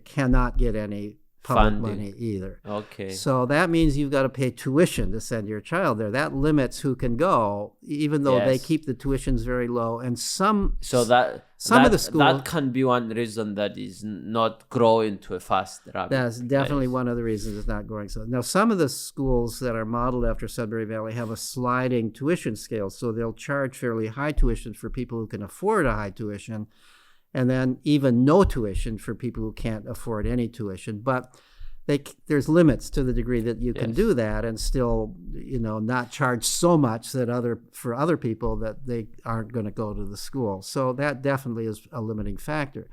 cannot get any public money either. Okay. So that means you've got to pay tuition to send your child there. That limits who can go, even though they keep the tuitions very low. And some of the schools, that can be one reason that is not growing to a fast rapid That's definitely one of the reasons it's not growing. So now some of the schools that are modeled after Sudbury Valley have a sliding tuition scale. So they'll charge fairly high tuition for people who can afford a high tuition, and then even no tuition for people who can't afford any tuition. But there's limits to the degree that you can do that and still, not charge so much that for other people that they aren't going to go to the school. So that definitely is a limiting factor.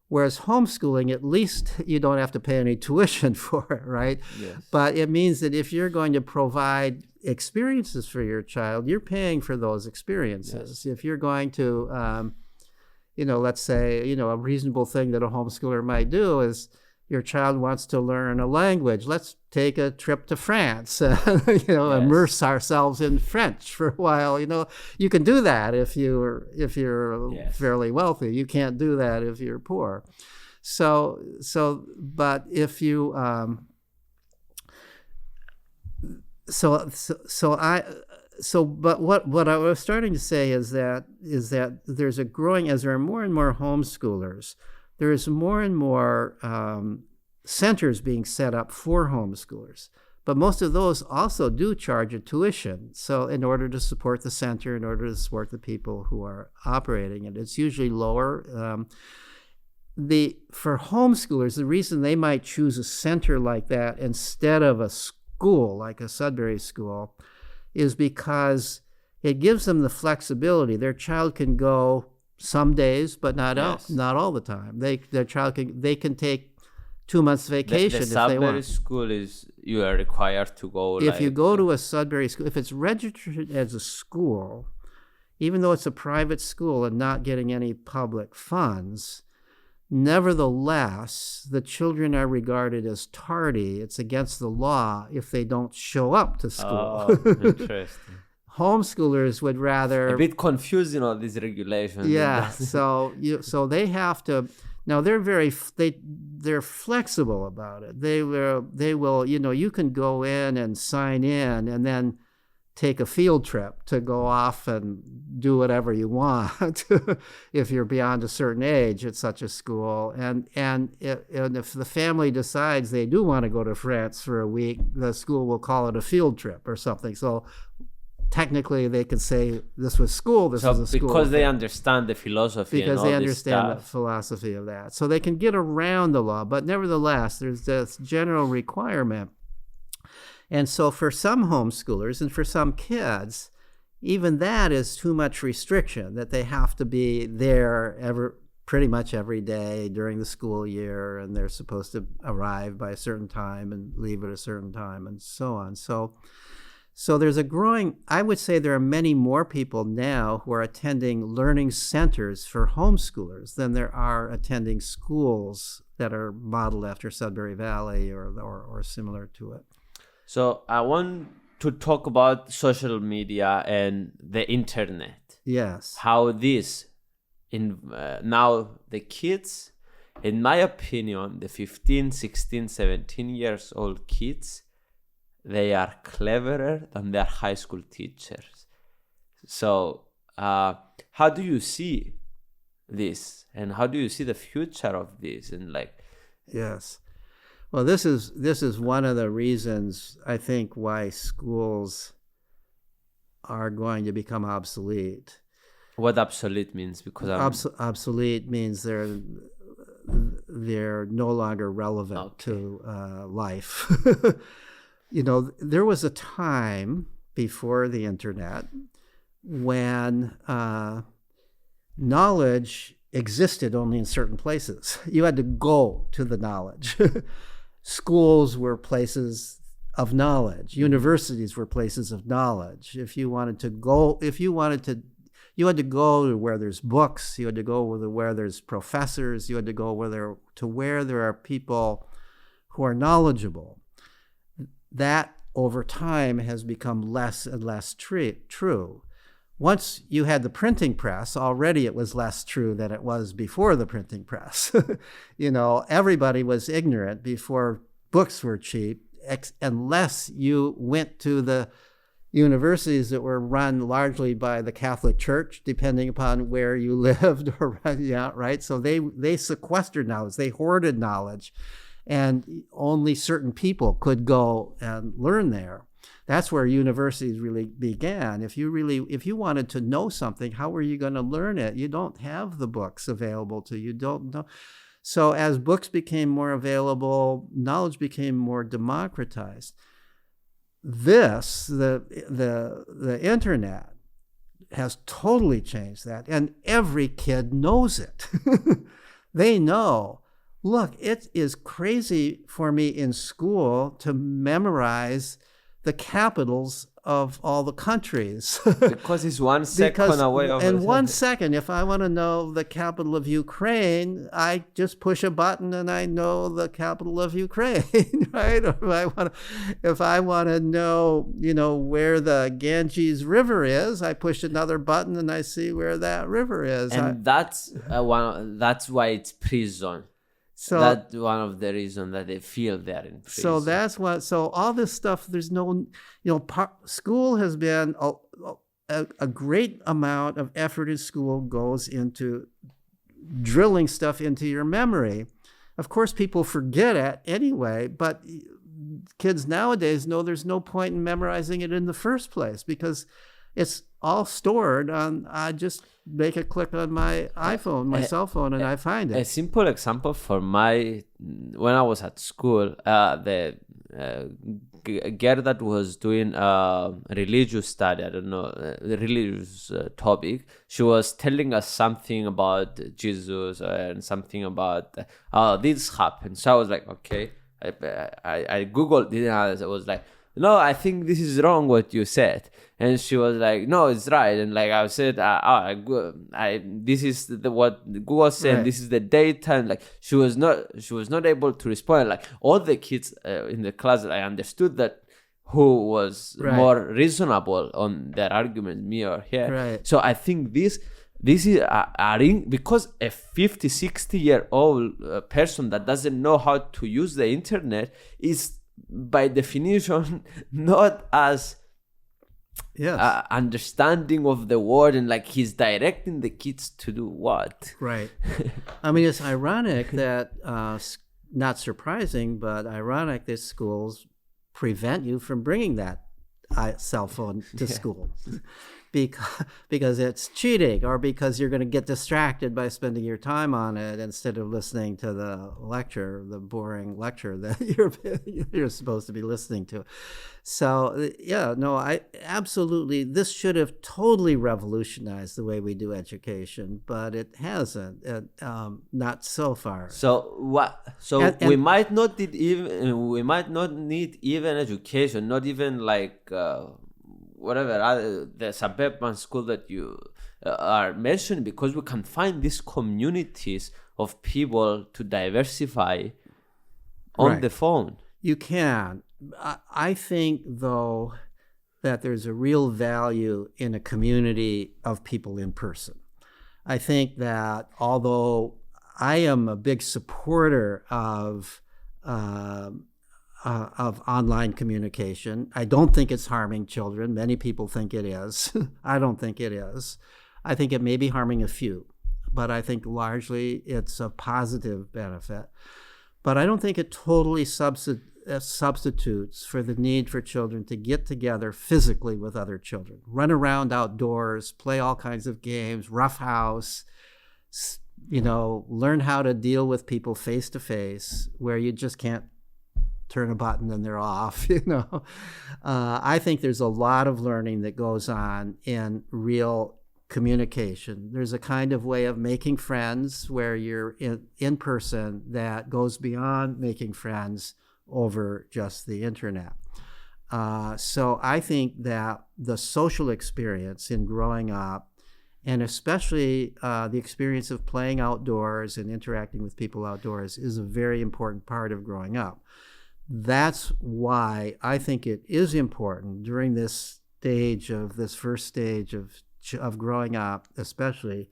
Whereas homeschooling, at least you don't have to pay any tuition for it, right? Yes. But it means that if you're going to provide experiences for your child, you're paying for those experiences. Yes. If you're going to... let's say, a reasonable thing that a homeschooler might do is your child wants to learn a language. Let's take a trip to France, immerse ourselves in French for a while. You can do that if you're fairly wealthy. You can't do that if you're poor. But if you, but what I was starting to say is that there's a growing, as there are more and more homeschoolers, there's more and more centers being set up for homeschoolers. But most of those also do charge a tuition. So in order to support the center, in order to support the people who are operating it, it's usually lower. For homeschoolers, the reason they might choose a center like that instead of a school, like a Sudbury school, is because it gives them the flexibility. Their child can go some days, but not all the time. Their child can take 2 months vacation if they want. The Sudbury school you are required to go. If you go to a Sudbury school, if it's registered as a school, even though it's a private school and not getting any public funds, nevertheless, the children are regarded as tardy. It's against the law if they don't show up to school. Oh, interesting. Homeschoolers would rather... A bit confusing, all these regulations. Yeah, so they have to... Now, they're flexible about it. They will, you can go in and sign in and then take a field trip to go off and do whatever you want if you're beyond a certain age at such a school. And if the family decides they do want to go to France for a week, the school will call it a field trip or something. So technically they can say this was school, this was a school. Because they understand the philosophy because and all they understand the philosophy of that. So they can get around the law, but nevertheless, there's this general requirement. And so for some homeschoolers and for some kids, even that is too much restriction, that they have to be there pretty much every day during the school year, and they're supposed to arrive by a certain time and leave at a certain time and so on. So there's I would say there are many more people now who are attending learning centers for homeschoolers than there are attending schools that are modeled after Sudbury Valley or similar to it. So I want to talk about social media and the internet. Yes. How this, now the kids, in my opinion, the 15, 16, 17 years old kids, they are cleverer than their high school teachers. So how do you see this? And how do you see the future of this? And Yes. Well, this is one of the reasons I think why schools are going to become obsolete. What obsolete means? Because obsolete means they're no longer relevant to life. There was a time before the internet when knowledge existed only in certain places. You had to go to the knowledge. Schools were places of knowledge. Universities were places of knowledge. You had to go to where there's books. You had to go where there's professors. You had to go where there are people who are knowledgeable. That over time has become less and less true. Once you had the printing press, already it was less true than it was before the printing press. Everybody was ignorant before books were cheap, unless you went to the universities that were run largely by the Catholic Church, depending upon where you lived, right? So they sequestered knowledge, they hoarded knowledge, and only certain people could go and learn there. That's where universities really began. If you wanted to know something, how were you going to learn it? You don't have the books available to you. Don't know. So as books became more available, knowledge became more democratized. The internet has totally changed that, and every kid knows it. They know. Look, it is crazy for me in school to memorize the capitals of all the countries. Because it's 1 second away. In 1 second, if I want to know the capital of Ukraine, I just push a button and I know the capital of Ukraine, right? Or if I want to know, where the Ganges River is, I push another button and I see where that river is. And that's why it's prison. So that's one of the reasons that they feel they're in prison. So that's what. So all this stuff. There's no, school has been a great amount of effort in school goes into drilling stuff into your memory. Of course, people forget it anyway, but kids nowadays know there's no point in memorizing it in the first place because it's all stored on. I just make a click on my iPhone, my cell phone, and I find it. A simple example for when I was at school, the girl that was doing religious study, I don't know, the religious topic, she was telling us something about Jesus and something about how this happened. So I was like, okay, I Googled it and I was like, no, I think this is wrong what you said. And she was like, no, it's right. And like I said, this is what Google said. Right. This is the data. And like she was not able to respond. Like all the kids in the class, I understood that who was more reasonable on their argument, me or her. Right. So I think this is because a 50, 60-year-old person that doesn't know how to use the internet is by definition not as understanding of the word, and like he's directing the kids to do what. Right. I mean, it's ironic that not surprising, but ironic that schools prevent you from bringing that cell phone to school because it's cheating, or because you're going to get distracted by spending your time on it instead of listening to the boring lecture that you're supposed to be listening to. So I absolutely, this should have totally revolutionized the way we do education, but it hasn't, not so far. So what? So we might not need even education, not even like whatever the suburban school that you are mentioning, because we can find these communities of people to diversify on the phone. You can. I think, though, that there's a real value in a community of people in person. I think that although I am a big supporter of online communication, I don't think it's harming children. Many people think it is. I don't think it is. I think it may be harming a few, but I think largely it's a positive benefit. But I don't think it totally substitutes for the need for children to get together physically with other children, run around outdoors, play all kinds of games, roughhouse, learn how to deal with people face to face, where you just can't turn a button and they're off. I think there's a lot of learning that goes on in real communication. There's a kind of way of making friends where you're in person that goes beyond making friends over just the internet. So I think that the social experience in growing up, and especially the experience of playing outdoors and interacting with people outdoors, is a very important part of growing up. That's why I think it is important during this first stage of growing up, especially,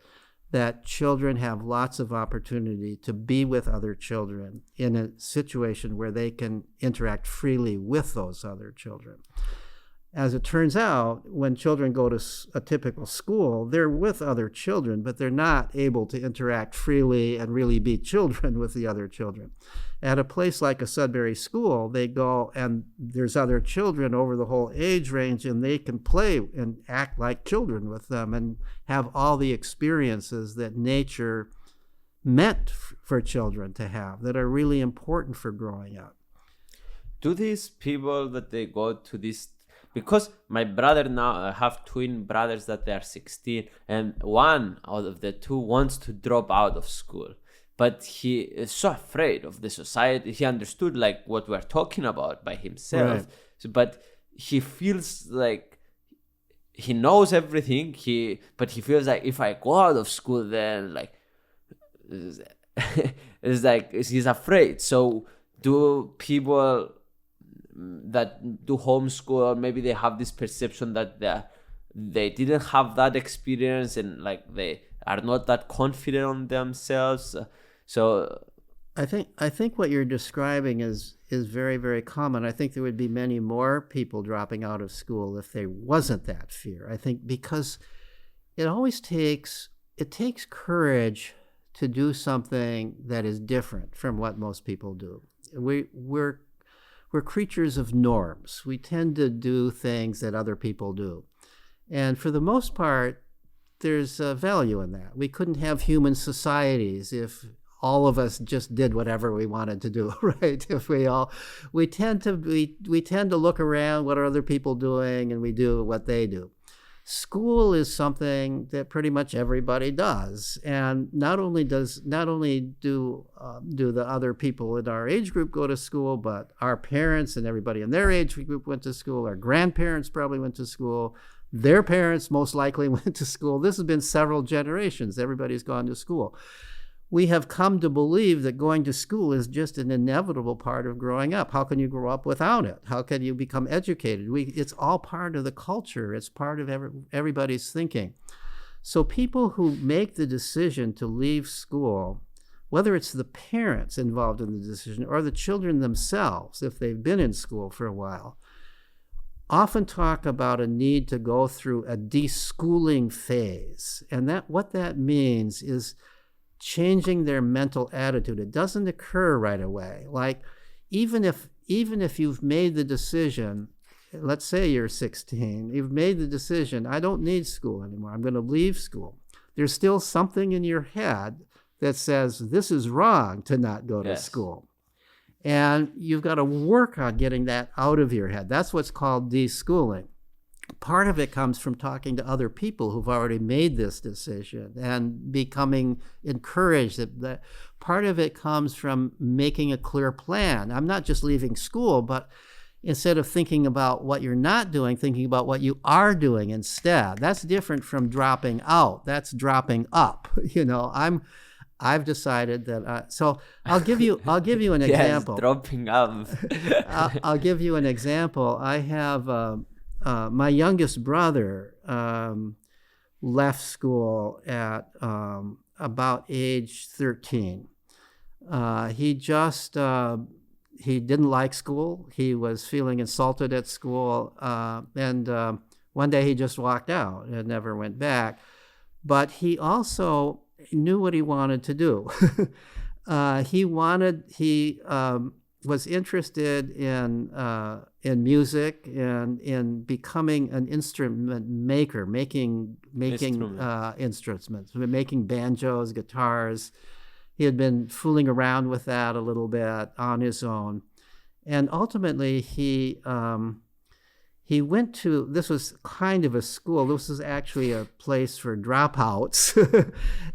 that children have lots of opportunity to be with other children in a situation where they can interact freely with those other children. As it turns out, when children go to a typical school, they're with other children, but they're not able to interact freely and really be children with the other children. At a place like a Sudbury school, they go and there's other children over the whole age range, and they can play and act like children with them and have all the experiences that nature meant for children to have that are really important for growing up. Do these people that they go to this, because my brother now, I have twin brothers that they are 16, and one out of the two wants to drop out of school, but he is so afraid of the society. He understood like what we're talking about by himself, right. But he feels like he knows everything. But he feels like if I go out of school, then like it's like he's afraid. So do people that do homeschool, or maybe they have this perception that they didn't have that experience and like they are not that confident on themselves? So I think what you're describing is very, very common. I think there would be many more people dropping out of school if there wasn't that fear. I think because it takes courage to do something that is different from what most people do. We're creatures of norms. We tend to do things that other people do. And for the most part, there's value in that. We couldn't have human societies if all of us just did whatever we wanted to do, right? If we tend to look around, what are other people doing, and we do what they do. School is something that pretty much everybody does, and not only do the other people in our age group go to school, but our parents and everybody in their age group went to school. Our grandparents probably went to school. Their parents most likely went to school. This has been several generations. Everybody's gone to school. We have come to believe that going to school is just an inevitable part of growing up. How can you grow up without it? How can you become educated? It's all part of the culture. It's part of everybody's thinking. So people who make the decision to leave school, whether it's the parents involved in the decision or the children themselves, if they've been in school for a while, often talk about a need to go through a deschooling phase. And what that means is changing their mental attitude. It doesn't occur right away. Like even if you've made the decision, let's say you're 16, you've made the decision, I don't need school anymore, I'm going to leave school. There's still something in your head that says this is wrong to not go to school. And you've got to work on getting that out of your head. That's what's called deschooling. Part of it comes from talking to other people who've already made this decision and becoming encouraged. That part of it comes from making a clear plan. I'm not just leaving school, but instead of thinking about what you're not doing, thinking about what you are doing instead. That's different from dropping out. That's dropping up. I've decided that. So I'll give you an example. Yes, dropping up. I'll give you an example. I have. My youngest brother left school at about age 13. He didn't like school. He was feeling insulted at school. And one day he just walked out and never went back. But he also knew what he wanted to do. He was interested in music and in becoming an instrument maker, making instruments, making banjos, guitars. He had been fooling around with that a little bit on his own, and ultimately he went to, this was kind of a school. This was actually a place for dropouts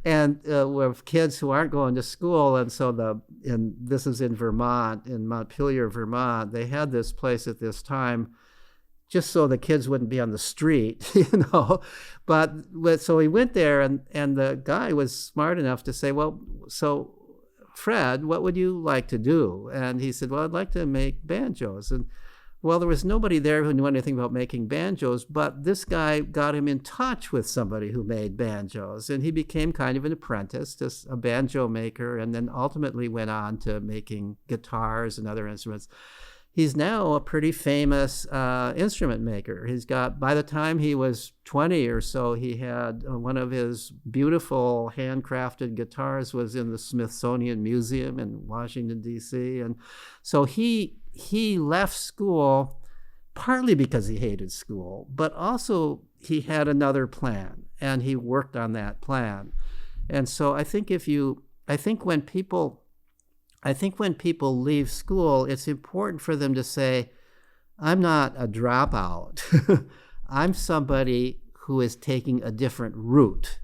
and with kids who aren't going to school. And so this is in Vermont, in Montpelier, Vermont. They had this place at this time just so the kids wouldn't be on the street, But so he went there, and the guy was smart enough to say, well, so Fred, what would you like to do? And he said, well, I'd like to make banjos. And well, there was nobody there who knew anything about making banjos, but this guy got him in touch with somebody who made banjos, and he became kind of an apprentice, just a banjo maker, and then ultimately went on to making guitars and other instruments. He's now a pretty famous instrument maker. He's got, by the time he was 20 or so, he had one of his beautiful handcrafted guitars was in the Smithsonian Museum in Washington, D.C. And so he left school partly because he hated school, but also he had another plan, and he worked on that plan. And so I think when people leave school, it's important for them to say, I'm not a dropout. I'm somebody who is taking a different route.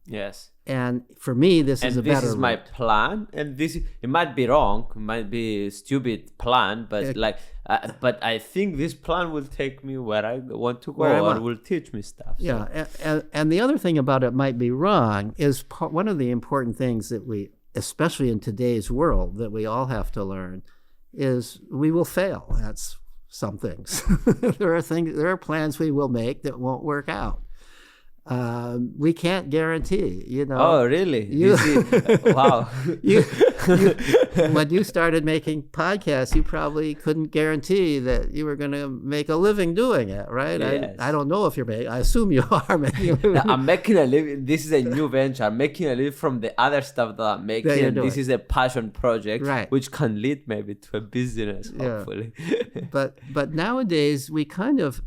Yes. And for me, this is a better route. This is my plan, and it might be wrong, it might be a stupid plan, but but I think this plan will take me where I want to go, or will teach me stuff. So. Yeah, and the other thing about it might be wrong is one of the important things that we, especially in today's world, that we all have to learn is we will fail at some things. There are plans we will make that won't work out. We can't guarantee, Oh, really? Wow. When you started making podcasts, you probably couldn't guarantee that you were going to make a living doing it, right? Yes. I don't know if you're making. I assume you are making a living. I'm making a living. This is a new venture. I'm making a living from the other stuff that I'm making. And this is a passion project, right, which can lead maybe to a business, hopefully. Yeah. But nowadays, we kind of,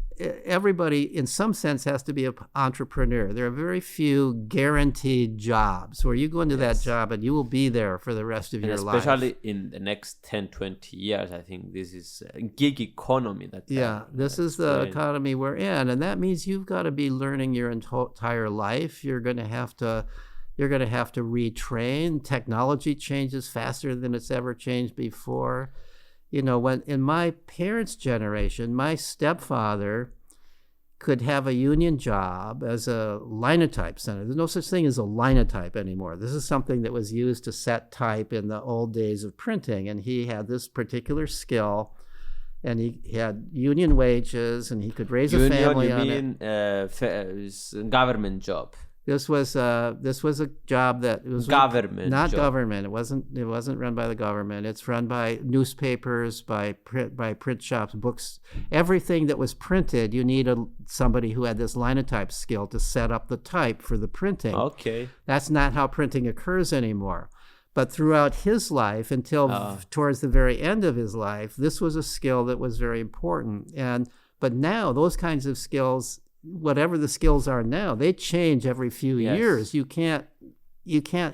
everybody in some sense has to be an entrepreneur. There are very few guaranteed jobs where you go into that job and you will be there for the rest of your life. Especially in the next 10, 20 years, I think this is a gig economy. This is the economy we're in. And that means you've got to be learning your entire life. You're going to have to retrain. Technology changes faster than it's ever changed before. When in my parents' generation, my stepfather could have a union job as a linotype center. There's no such thing as a linotype anymore. This is something that was used to set type in the old days of printing, and he had this particular skill, and he had union wages, and he could raise a family on it. Government job. This was a job that was government, not government. It wasn't run by the government. It's run by newspapers, by print shops, books. Everything that was printed, you need somebody who had this linotype skill to set up the type for the printing. Okay, that's not how printing occurs anymore. But throughout his life, until towards the very end of his life, this was a skill that was very important. But now those kinds of skills, whatever the skills are now, they change every few years. You can't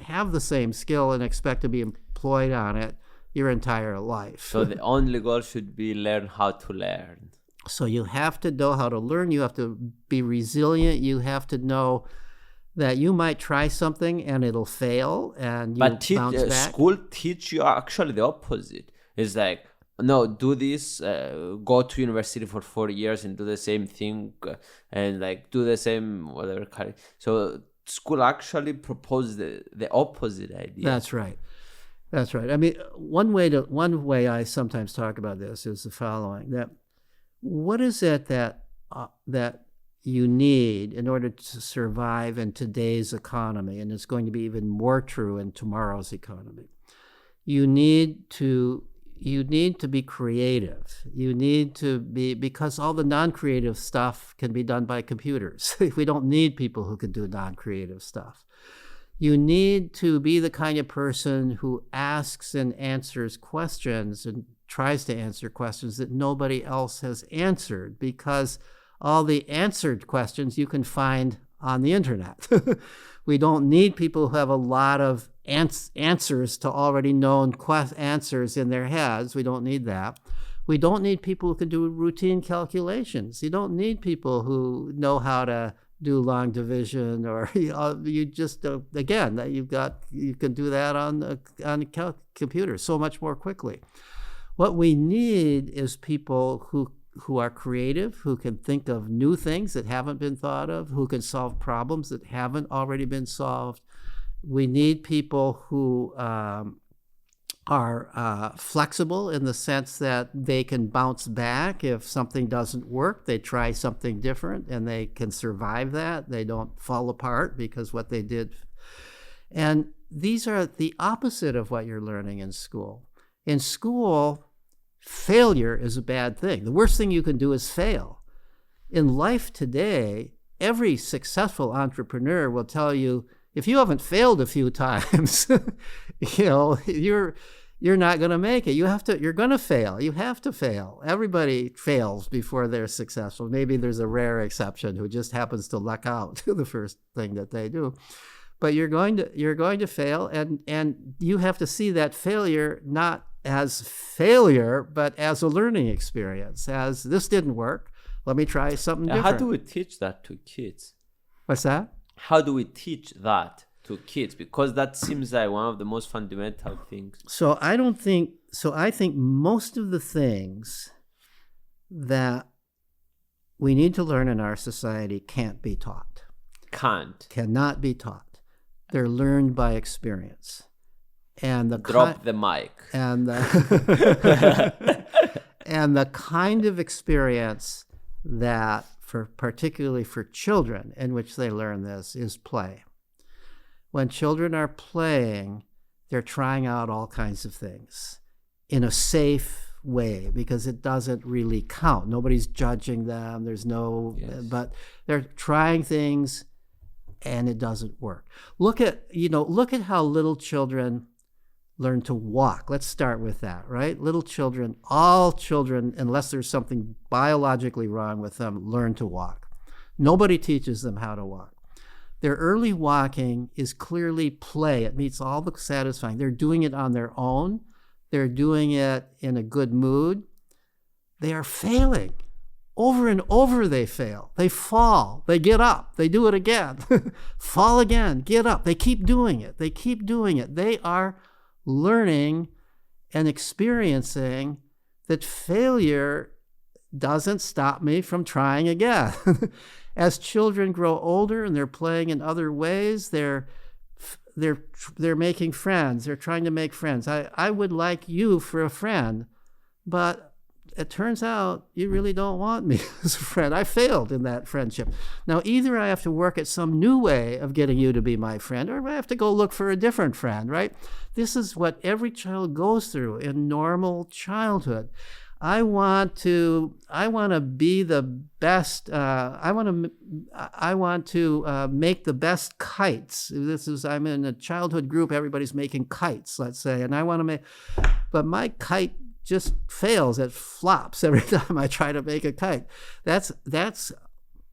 have the same skill and expect to be employed on it your entire life. So the only goal should be learn how to learn. So you have to know how to learn. You have to be resilient. You have to know that you might try something and it'll fail, and you bounce back. School teach you actually the opposite. It's like, no, do this, go to university for 4 years and do the same thing, and do the same whatever. So school actually proposed the opposite idea. That's right. I mean, one way I sometimes talk about this is the following: that what is it that you need in order to survive in today's economy, and it's going to be even more true in tomorrow's economy. You need to be creative. You need to be, because all the non-creative stuff can be done by computers. We don't need people who can do non-creative stuff. You need to be the kind of person who asks and answers questions and tries to answer questions that nobody else has answered, because all the answered questions you can find on the internet. We don't need people who have a lot of answers to already known answers in their heads. We don't need that. We don't need people who can do routine calculations. You don't need people who know how to do long division, or you just again, you can do that on a computer so much more quickly. What we need is people who are creative, who can think of new things that haven't been thought of, who can solve problems that haven't already been solved. We need people who are flexible in the sense that they can bounce back if something doesn't work. They try something different and they can survive that. They don't fall apart because what they did. And these are the opposite of what you're learning in school. In school, failure is a bad thing. The worst thing you can do is fail. In life today, every successful entrepreneur will tell you, if you haven't failed a few times, you're not going to make it. You're going to fail. You have to fail. Everybody fails before they're successful. Maybe there's a rare exception who just happens to luck out the first thing that they do. But you're going to fail, and you have to see that failure not as failure, but as a learning experience. As this didn't work, let me try something different. How do we teach that to kids? What's that? How do we teach that to kids? Because that seems like one of the most fundamental things. I think most of the things that we need to learn in our society can't be taught. Cannot be taught. They're learned by experience. And Drop the mic. And and the kind of experience that, particularly for children, in which they learn this is play. When children are playing, they're trying out all kinds of things in a safe way, because it doesn't really count. Nobody's judging them. There's no, but they're trying things and it doesn't work. Look at how little children learn to walk. Let's start with that, right? All children, unless there's something biologically wrong with them, learn to walk. Nobody teaches them how to walk. Their early walking is clearly play. It meets all the satisfying. They're doing it on their own. They're doing it in a good mood. They are failing. Over and over they fail. They fall. They get up. They do it again. Fall again. Get up. They keep doing it. They are learning and experiencing that failure doesn't stop me from trying again. As children grow older and they're playing in other ways, they're making friends. They're trying to make friends. I would like you for a friend, but it turns out you really don't want me as a friend. I failed in that friendship. Now, either I have to work at some new way of getting you to be my friend, or I have to go look for a different friend, right? This is what every child goes through in normal childhood. I want to be the best. I want to make the best kites. I'm in a childhood group. Everybody's making kites, let's say, and I want to make, but my kite just fails. It flops every time I try to make a kite. That's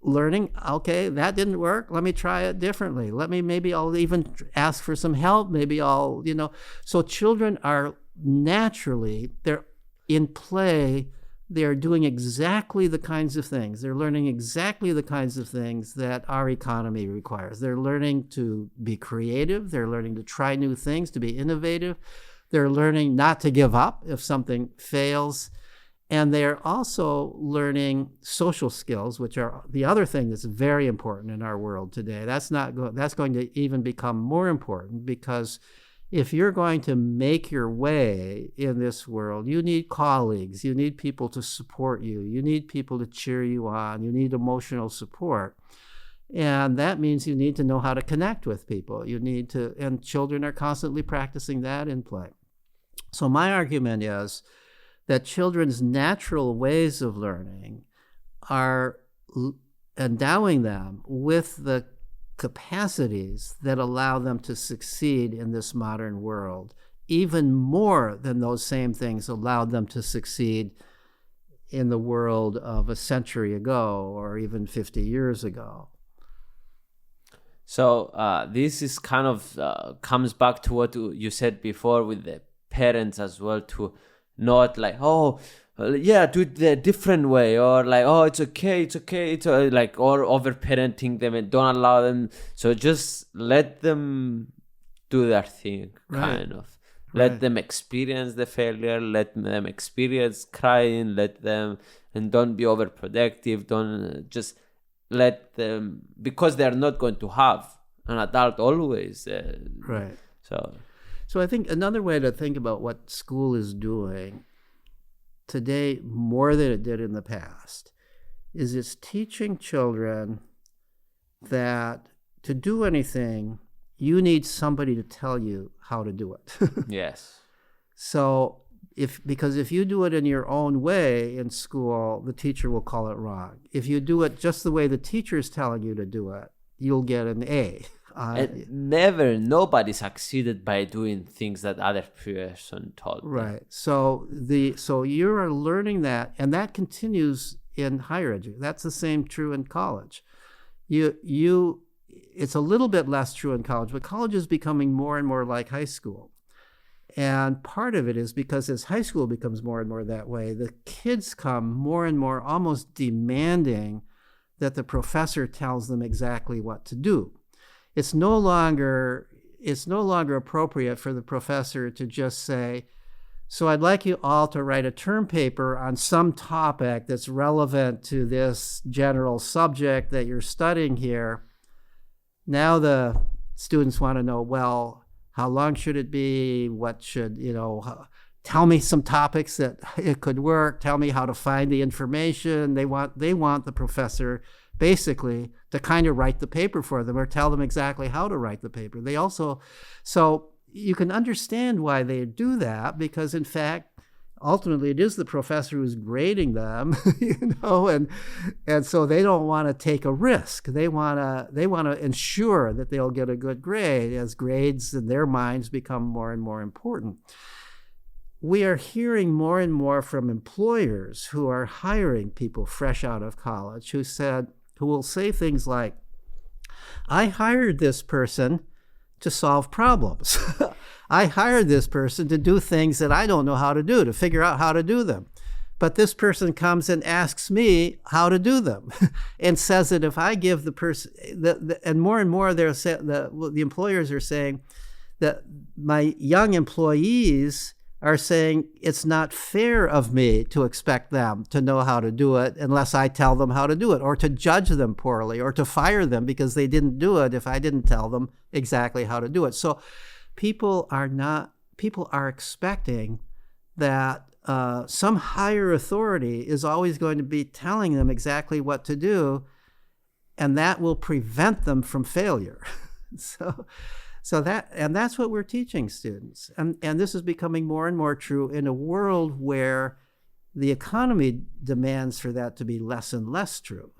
learning. Okay, that didn't work. Let me try it differently. Maybe I'll even ask for some help. Maybe so children are naturally, they're in play, they're doing exactly the kinds of things. They're learning exactly the kinds of things that our economy requires. They're learning to be creative. They're learning to try new things, to be innovative. They're learning not to give up if something fails. And they're also learning social skills, which are the other thing that's very important in our world today. That's going to even become more important, because if you're going to make your way in this world, you need colleagues, you need people to support you, you need people to cheer you on, you need emotional support. And that means you need to know how to connect with people. And children are constantly practicing that in play. So my argument is that children's natural ways of learning are endowing them with the capacities that allow them to succeed in this modern world, even more than those same things allowed them to succeed in the world of a century ago or even 50 years ago. So this is kind of comes back to what you said before with the parents as well, to not like, oh, yeah, do it the different way, or like, oh, it's okay, like, or over parenting them and don't allow them. So just let them do their thing, kind of. Let them experience the failure, let them experience crying, and don't be overprotective. Don't just let them, because they're not going to have an adult always. Right. So I think another way to think about what school is doing today, more than it did in the past, is it's teaching children that to do anything, you need somebody to tell you how to do it. Yes. So because if you do it in your own way in school, the teacher will call it wrong. If you do it just the way the teacher is telling you to do it, you'll get an A. And nobody succeeded by doing things that other person told them. Right. So you're learning that, and that continues in higher education. That's the same true in college. It's a little bit less true in college, but college is becoming more and more like high school. And part of it is because as high school becomes more and more that way, the kids come more and more almost demanding that the professor tells them exactly what to do. It's no longer appropriate for the professor to just say, so I'd like you all to write a term paper on some topic that's relevant to this general subject that you're studying here. Now the students want to know, well, how long should it be? What should, tell me some topics that it could work. Tell me how to find the information. They want the professor basically to kind of write the paper for them or tell them exactly how to write the paper. So you can understand why they do that, because in fact, ultimately it is the professor who's grading them, and so they don't want to take a risk. They want to ensure that they'll get a good grade as grades in their minds become more and more important. We are hearing more and more from employers who are hiring people fresh out of college who will say things like, I hired this person to solve problems. I hired this person to do things that I don't know how to do, to figure out how to do them. But this person comes and asks me how to do them and says that if I give the person, and more the employers are saying that my young employees are saying it's not fair of me to expect them to know how to do it unless I tell them how to do it, or to judge them poorly, or to fire them because they didn't do it if I didn't tell them exactly how to do it. So people are expecting that some higher authority is always going to be telling them exactly what to do, and that will prevent them from failure. That's what we're teaching students. And this is becoming more and more true in a world where the economy demands for that to be less and less true.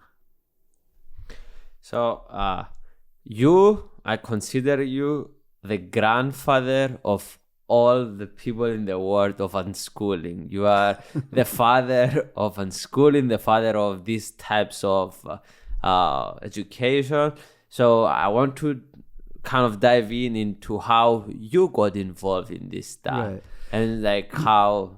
So I consider you the grandfather of all the people in the world of unschooling. You are the father of unschooling, the father of these types of education. So I want to kind of dive into how you got involved in this stuff, right, and like how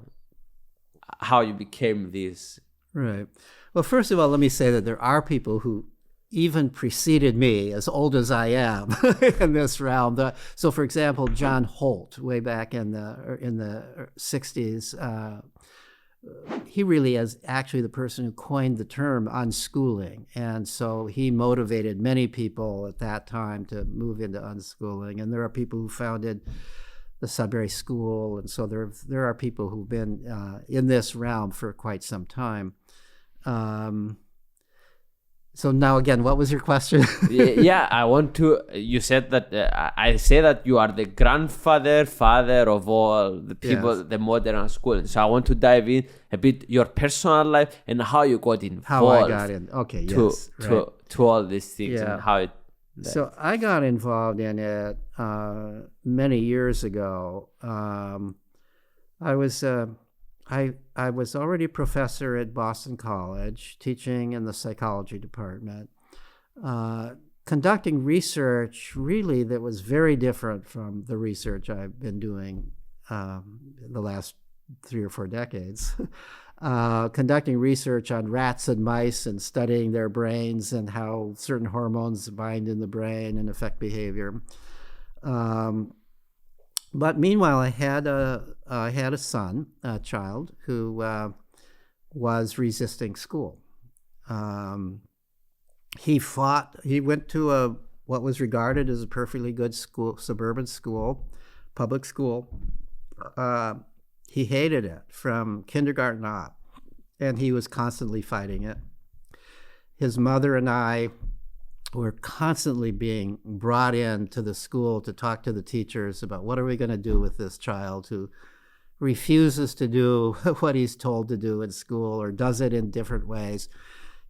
you became this. Right. Well, first of all, let me say that there are people who even preceded me, as old as I am, in this realm. So, for example, John Holt, way back in the 60s, he really is actually the person who coined the term unschooling. And so he motivated many people at that time to move into unschooling. And there are people who founded the Sudbury School. And so there are people who've been in this realm for quite some time. So now again, what was your question? Yeah, I want to, you said that, I say that you are the father of all the people, yes, the modern schooling. So I want to dive in a bit your personal life and how you got involved. How I got in, okay, yes. To all these things, yeah, and how it So I got involved in it many years ago. I was I was already a professor at Boston College, teaching in the psychology department, conducting research really that was very different from the research I've been doing the last 3 or 4 decades. Conducting research on rats and mice and studying their brains and how certain hormones bind in the brain and affect behavior. But meanwhile, I had a son, a child, who was resisting school. He went to what was regarded as a perfectly good school, suburban school, public school. He hated it from kindergarten up, and he was constantly fighting it. His mother and I were constantly being brought in to the school to talk to the teachers about what are we going to do with this child who refuses to do what he's told to do in school or does it in different ways.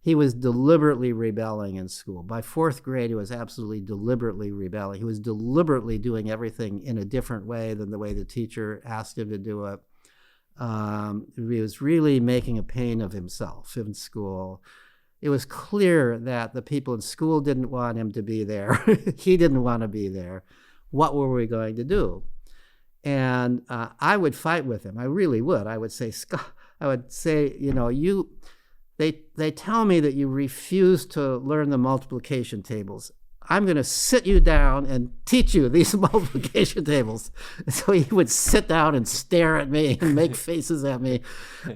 He was deliberately rebelling in school. By 4th grade, he was absolutely deliberately rebelling. He was deliberately doing everything in a different way than the way the teacher asked him to do it. He was really making a pain of himself in school. It was clear that the people in school didn't want him to be there. He didn't want to be there. What were we going to do? And I would fight with him. I really would. I would say, Scott, you know, they tell me that you refuse to learn the multiplication tables. I'm going to sit you down and teach you these multiplication tables. So he would sit down and stare at me and make faces at me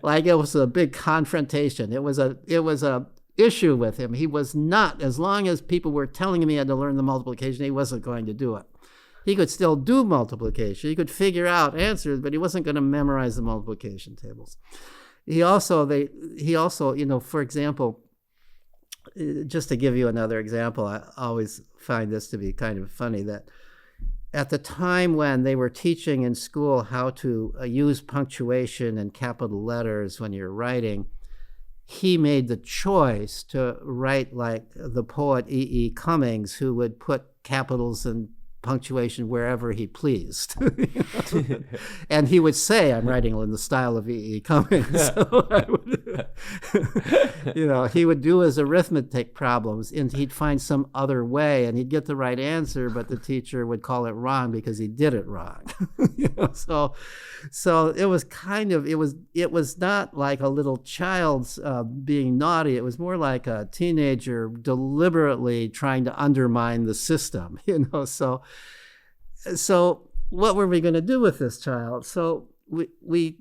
like it was a big confrontation. It was a issue with him. He was not, as long as people were telling him he had to learn the multiplication, he wasn't going to do it. He could still do multiplication. He could figure out answers, but he wasn't going to memorize the multiplication tables. He also, you know, for example, just to give you another example, I always find this to be kind of funny, that at the time when they were teaching in school how to use punctuation and capital letters when you're writing, he made the choice to write like the poet E.E. Cummings, who would put capitals and punctuation wherever he pleased. And he would say, I'm writing in the style of E.E. Cummings. So I would, you know, he would do his arithmetic problems and he'd find some other way and he'd get the right answer, but the teacher would call it wrong because he did it wrong. You know, so it was kind of, it was not like a little child's being naughty. It was more like a teenager deliberately trying to undermine the system, you know. So what were we going to do with this child? So we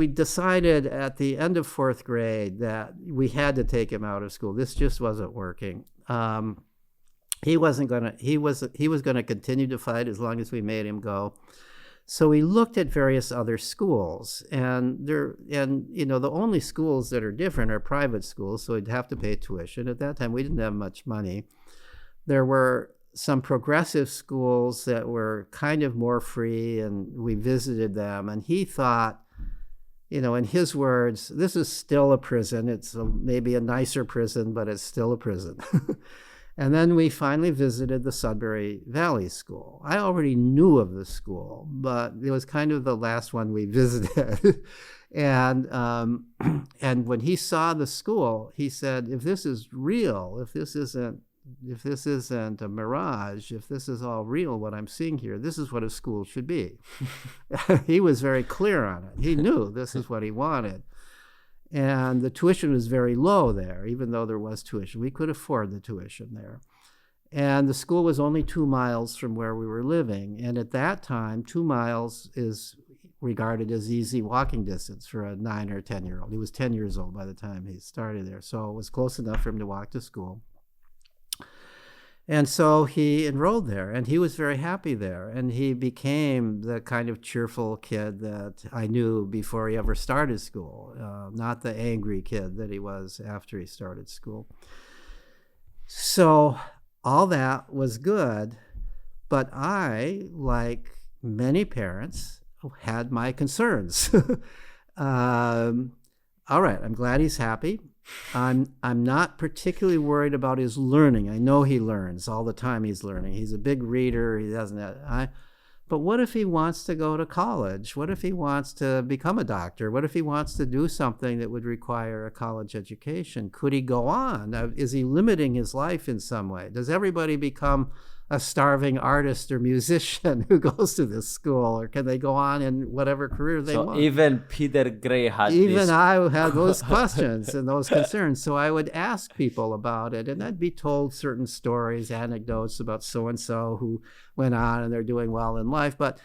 decided at the end of 4th grade that we had to take him out of school. This just wasn't working. He was going to continue to fight as long as we made him go. So we looked at various other schools, and you know, the only schools that are different are private schools, so we'd have to pay tuition. At that time, we didn't have much money. There were some progressive schools that were kind of more free, and we visited them, and he thought, you know, in his words, this is still a prison. It's maybe a nicer prison, but it's still a prison. And then we finally visited the Sudbury Valley School. I already knew of the school, but it was kind of the last one we visited. And when he saw the school, he said, if this is real, if this isn't a mirage, if this is all real, what I'm seeing here, this is what a school should be. He was very clear on it. He knew this is what he wanted. And the tuition was very low there, even though there was tuition. We could afford the tuition there. And the school was only 2 miles from where we were living. And at that time, 2 miles is regarded as easy walking distance for a 9 or 10-year-old. He was 10 years old by the time he started there. So it was close enough for him to walk to school. And so he enrolled there, and he was very happy there. And he became the kind of cheerful kid that I knew before he ever started school, not the angry kid that he was after he started school. So all that was good, but I, like many parents, had my concerns. All right, I'm glad he's happy. I'm not particularly worried about his learning. I know he learns all the time. He's learning. He's a big reader. He doesn't. But what if he wants to go to college? What if he wants to become a doctor? What if he wants to do something that would require a college education? Could he go on? Is he limiting his life in some way? Does everybody become a starving artist or musician who goes to this school, or can they go on in whatever career they want? Even Peter Gray had I had those questions and those concerns. So I would ask people about it, and I'd be told certain stories, anecdotes about so-and-so who went on and they're doing well in life. But,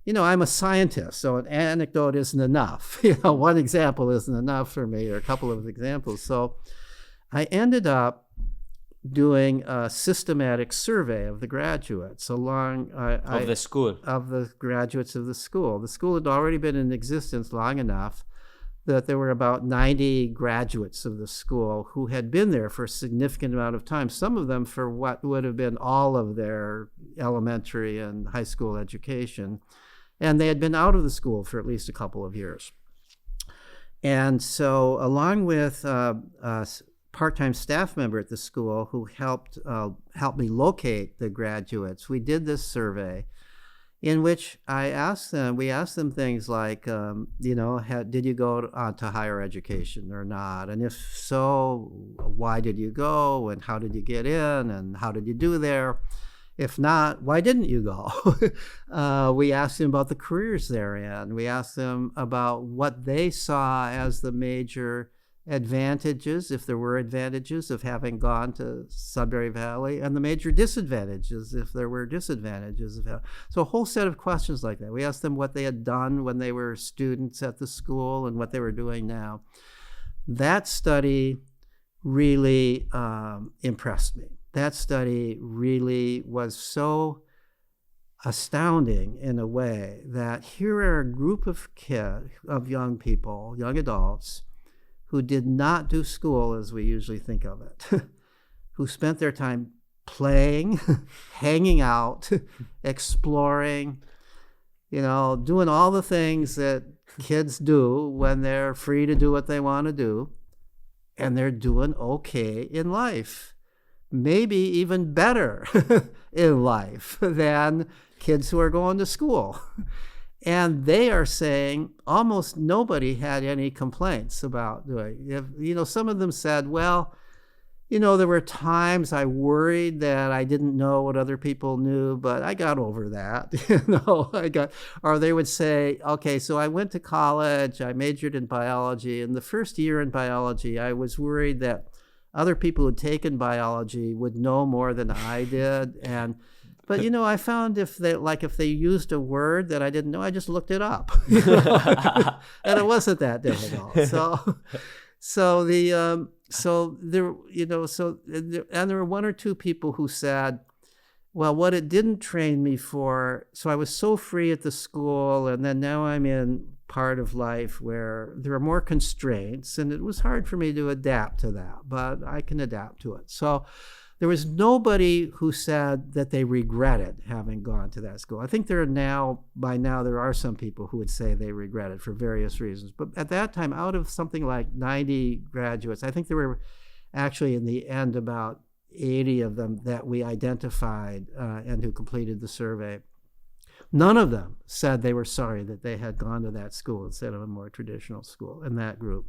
I'm a scientist, so an anecdote isn't enough. One example isn't enough for me, or a couple of examples. So I ended up doing a systematic survey of the graduates of the school. Of the graduates of the school. The school had already been in existence long enough that there were about 90 graduates of the school who had been there for a significant amount of time, some of them for what would have been all of their elementary and high school education. And they had been out of the school for at least a couple of years. And so along with part-time staff member at the school who helped me locate the graduates, we did this survey in which we asked them things like, did you go on to higher education or not? And if so, why did you go? And how did you get in? And how did you do there? If not, why didn't you go? We asked them about the careers they're in. We asked them about what they saw as the major advantages, if there were advantages of having gone to Sudbury Valley, and the major disadvantages, if there were disadvantages of so a whole set of questions like that. We asked them what they had done when they were students at the school and what they were doing now. That study really impressed me. That study really was so astounding in a way that here are a group of young people, young adults, who did not do school as we usually think of it, who spent their time playing, hanging out, exploring, doing all the things that kids do when they're free to do what they want to do, and they're doing okay in life. Maybe even better in life than kids who are going to school. And they are saying almost nobody had any complaints about doing it. Some of them said, well, there were times I worried that I didn't know what other people knew, but I got over that. Or they would say, okay, so I went to college, I majored in biology, and the first year in biology, I was worried that other people who'd taken biology would know more than I did. But I found if they used a word that I didn't know, I just looked it up, and it wasn't that difficult. There were one or two people who said, well, what it didn't train me for. So I was so free at the school, and then now I'm in part of life where there are more constraints, and it was hard for me to adapt to that, but I can adapt to it. So there was nobody who said that they regretted having gone to that school. I think by now there are some people who would say they regret it for various reasons. But at that time, out of something like 90 graduates, I think there were actually in the end about 80 of them that we identified and who completed the survey. None of them said they were sorry that they had gone to that school instead of a more traditional school in that group.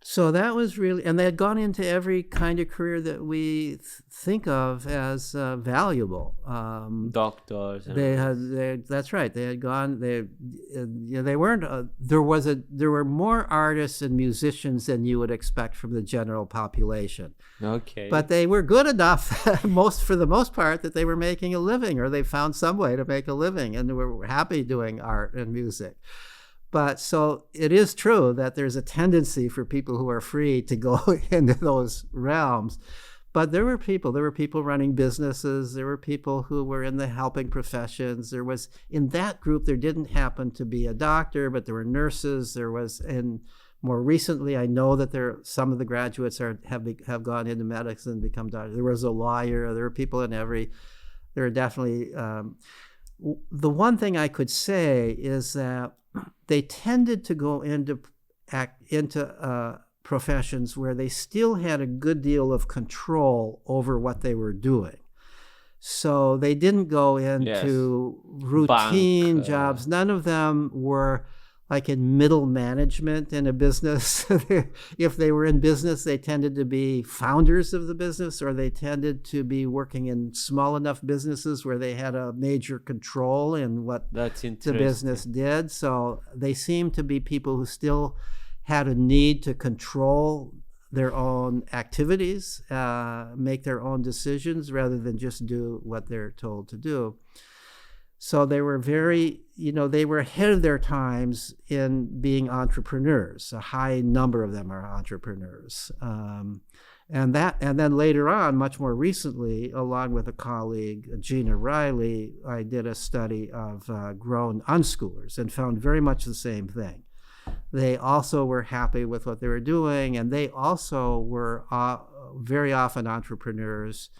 So that was really, and they had gone into every kind of career that we think of as valuable. Doctors. That's right. They had gone. They weren't. There were more artists and musicians than you would expect from the general population. Okay. But they were good enough, for the most part, that they were making a living, or they found some way to make a living, and they were happy doing art and music. But so it is true that there's a tendency for people who are free to go into those realms. But there were people running businesses. There were people who were in the helping professions. There was, in that group, there didn't happen to be a doctor, but there were nurses. There was, and more recently, I know that some of the graduates have gone into medicine and become doctors. There was a lawyer. There were people in there are definitely, the one thing I could say is that they tended to go into professions where they still had a good deal of control over what they were doing. So they didn't go into routine Bank, jobs. None of them were like in middle management in a business. If they were in business, they tended to be founders of the business, or they tended to be working in small enough businesses where they had a major control in what the business did. So they seemed to be people who still had a need to control their own activities, make their own decisions rather than just do what they're told to do. So they were they were ahead of their times in being entrepreneurs. A high number of them are entrepreneurs. And then later on, much more recently, along with a colleague, Gina Riley, I did a study of grown unschoolers and found very much the same thing. They also were happy with what they were doing, and they also were very often entrepreneurs.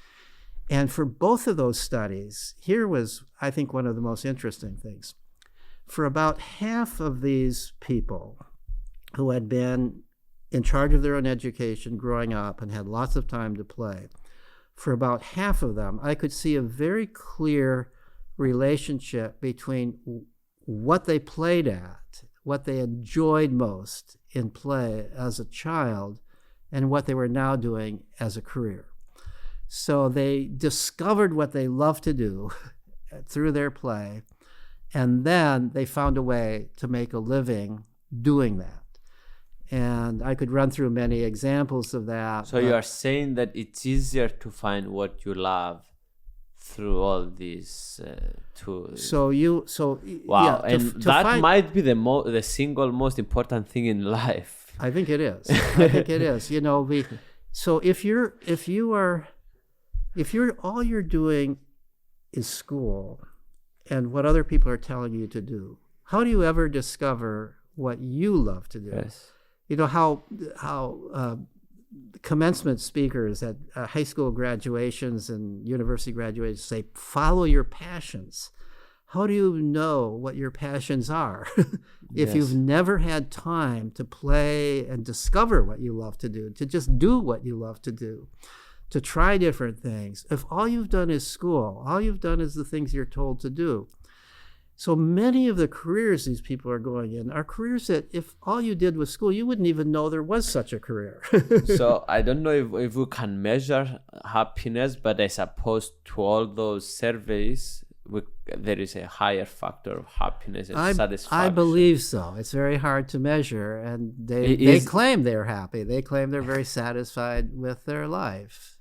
And for both of those studies, here was, I think, one of the most interesting things. For about half of these people who had been in charge of their own education growing up and had lots of time to play, for about half of them, I could see a very clear relationship between what they played at, what they enjoyed most in play as a child, and what they were now doing as a career. So they discovered what they loved to do through their play, and then they found a way to make a living doing that. And I could run through many examples of that. So you are saying that it's easier to find what you love through all these tools. Wow, yeah, and that might be the single most important thing in life. I think it is. I think it is. So if all you're doing is school and what other people are telling you to do, how do you ever discover what you love to do? Yes. You know how commencement speakers at high school graduations and university graduations say, follow your passions. How do you know what your passions are if you've never had time to play and discover what you love to do, to just do what you love to do, to try different things? If all you've done is school, all you've done is the things you're told to do. So many of the careers these people are going in are careers that if all you did was school, you wouldn't even know there was such a career. So I don't know if we can measure happiness, but I suppose to all those surveys, there is a higher factor of happiness and satisfaction. I believe so. It's very hard to measure, and they claim they're happy. They claim they're very satisfied with their life.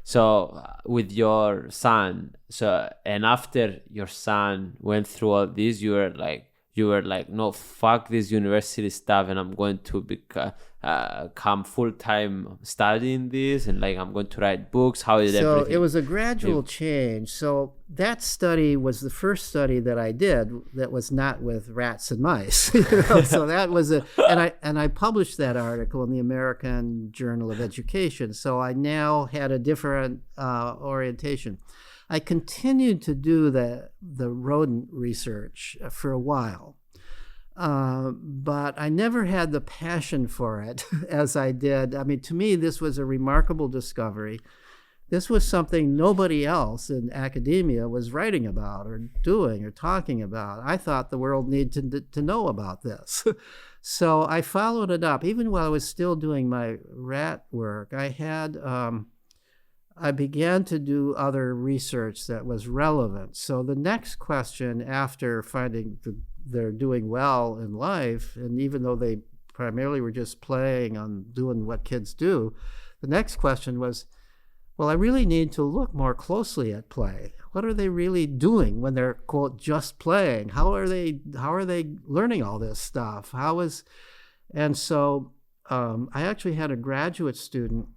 So with your son, and after your son went through all this, you were like, no, fuck this university stuff, and I'm going to come full-time studying this, and like I'm going to write books. How did everything? So it was a gradual change. So that study was the first study that I did that was not with rats and mice. So that was and I published that article in the American Journal of Education. So I now had a different orientation. I continued to do the rodent research for a while, but I never had the passion for it as I did. I mean, to me, this was a remarkable discovery. This was something nobody else in academia was writing about or doing or talking about. I thought the world needed to know about this. So I followed it up. Even while I was still doing my rat work, I began to do other research that was relevant. So the next question, after finding they're doing well in life, and even though they primarily were just playing on doing what kids do, the next question was, well, I really need to look more closely at play. What are they really doing when they're, quote, just playing? How are they learning all this stuff? And so I actually had a graduate student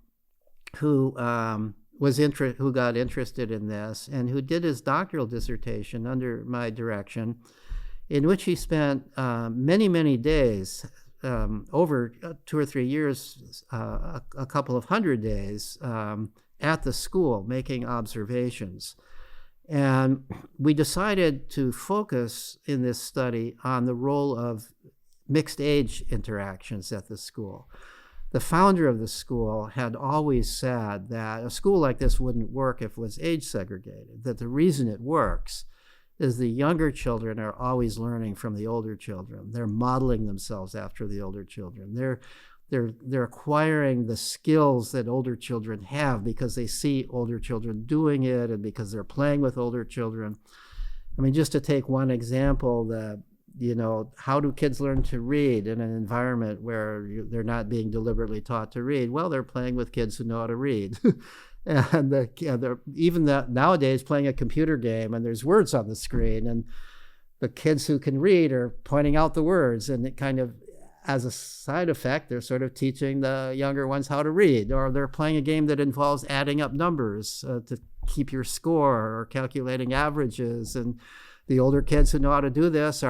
who got interested in this and who did his doctoral dissertation under my direction, in which he spent many, many days, over 2 or 3 years, a couple of hundred days at the school making observations. And we decided to focus in this study on the role of mixed age interactions at the school. the founder of the school had always said that a school like this wouldn't work if it was age segregated, that the reason it works is the younger children are always learning from the older children. They're modeling themselves after the older children. They're acquiring the skills that older children have because they see older children doing it and because they're playing with older children. I mean, just to take one example, how do kids learn to read in an environment where they're not being deliberately taught to read? Well, they're playing with kids who know how to read. And nowadays playing a computer game and there's words on the screen and the kids who can read are pointing out the words, and it kind of, as a side effect, they're sort of teaching the younger ones how to read, or they're playing a game that involves adding up numbers to keep your score or calculating averages. And the older kids who know how to do this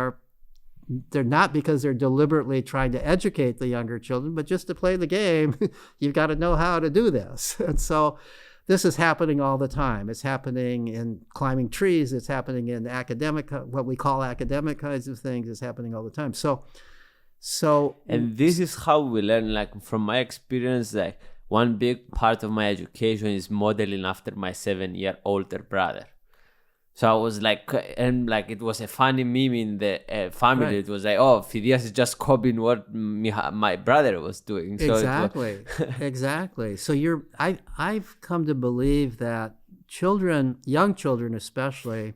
they're not because they're deliberately trying to educate the younger children, but just to play the game, you've got to know how to do this. And so this is happening all the time. It's happening in climbing trees. It's happening in what we call academic kinds of things. It's happening all the time. And this is how we learn. Like from my experience, like one big part of my education is modeling after my 7-year older brother. So I was like, and like it was a funny meme in the family. Right. It was like, oh, Phidias is just copying what my brother was doing. So exactly, exactly. So I've come to believe that young children especially,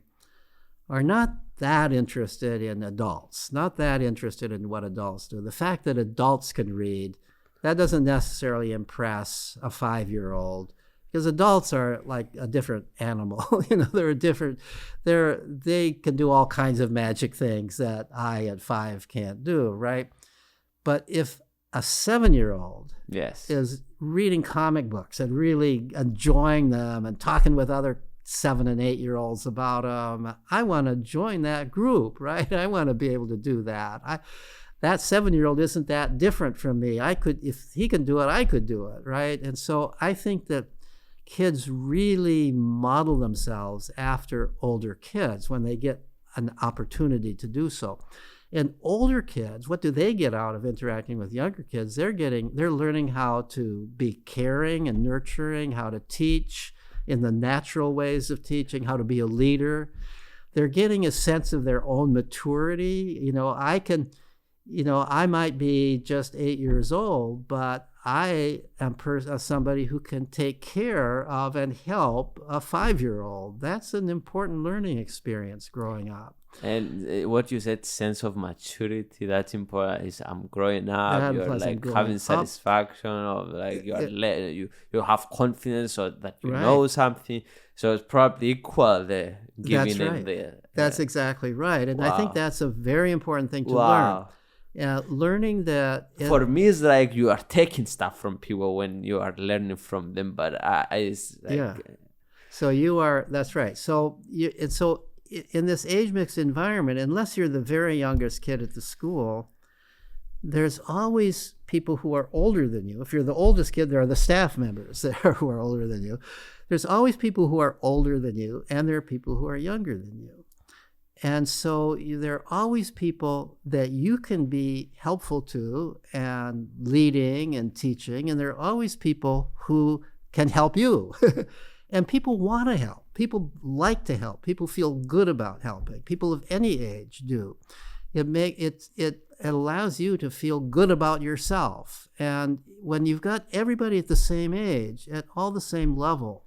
are not that interested in adults, not that interested in what adults do. The fact that adults can read, that doesn't necessarily impress a 5-year-old. Because adults are like a different animal, they can do all kinds of magic things that I at 5 can't do, right? But if a 7-year-old is reading comic books and really enjoying them and talking with other 7 and 8-year-olds about them, I want to join that group, right? I want to be able to do that. That 7-year-old isn't that different from me. If he can do it, I could do it, right? And so I think that kids really model themselves after older kids when they get an opportunity to do so. And older kids, what do they get out of interacting with younger kids? They're learning how to be caring and nurturing, how to teach in the natural ways of teaching, how to be a leader. They're getting a sense of their own maturity. I might be just 8 years old, but I am somebody who can take care of and help a 5-year-old. That's an important learning experience growing up. And what you said, sense of maturity, that's important. Is I'm growing up, you're like having satisfaction, or like you have confidence, or that you know something. So it's probably equal the giving them the. That's exactly right, and I think that's a very important thing to learn. Learning that for me is like you are taking stuff from people when you are learning from them, but so you are, that's right. So in this age mixed environment, unless you're the very youngest kid at the school, there's always people who are older than you. If you're the oldest kid, there are the staff members there who are older than you. There's always people who are older than you, and there are people who are younger than you. And so there are always people that you can be helpful to and leading and teaching, and there are always people who can help you. And people want to help. People like to help. People feel good about helping. People of any age do. It allows you to feel good about yourself. And when you've got everybody at the same age, at all the same level,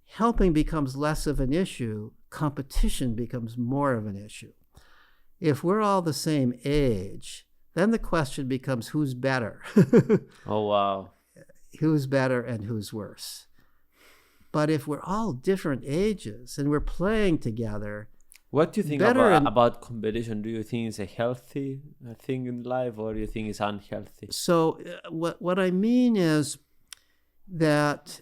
helping becomes less of an issue. Competition becomes more of an issue. If we're all the same age, then the question becomes who's better. Oh, wow. Who's better and who's worse. But if we're all different ages and we're playing together. What do you think about competition? Do you think it's a healthy thing in life, or do you think it's unhealthy? So what I mean is that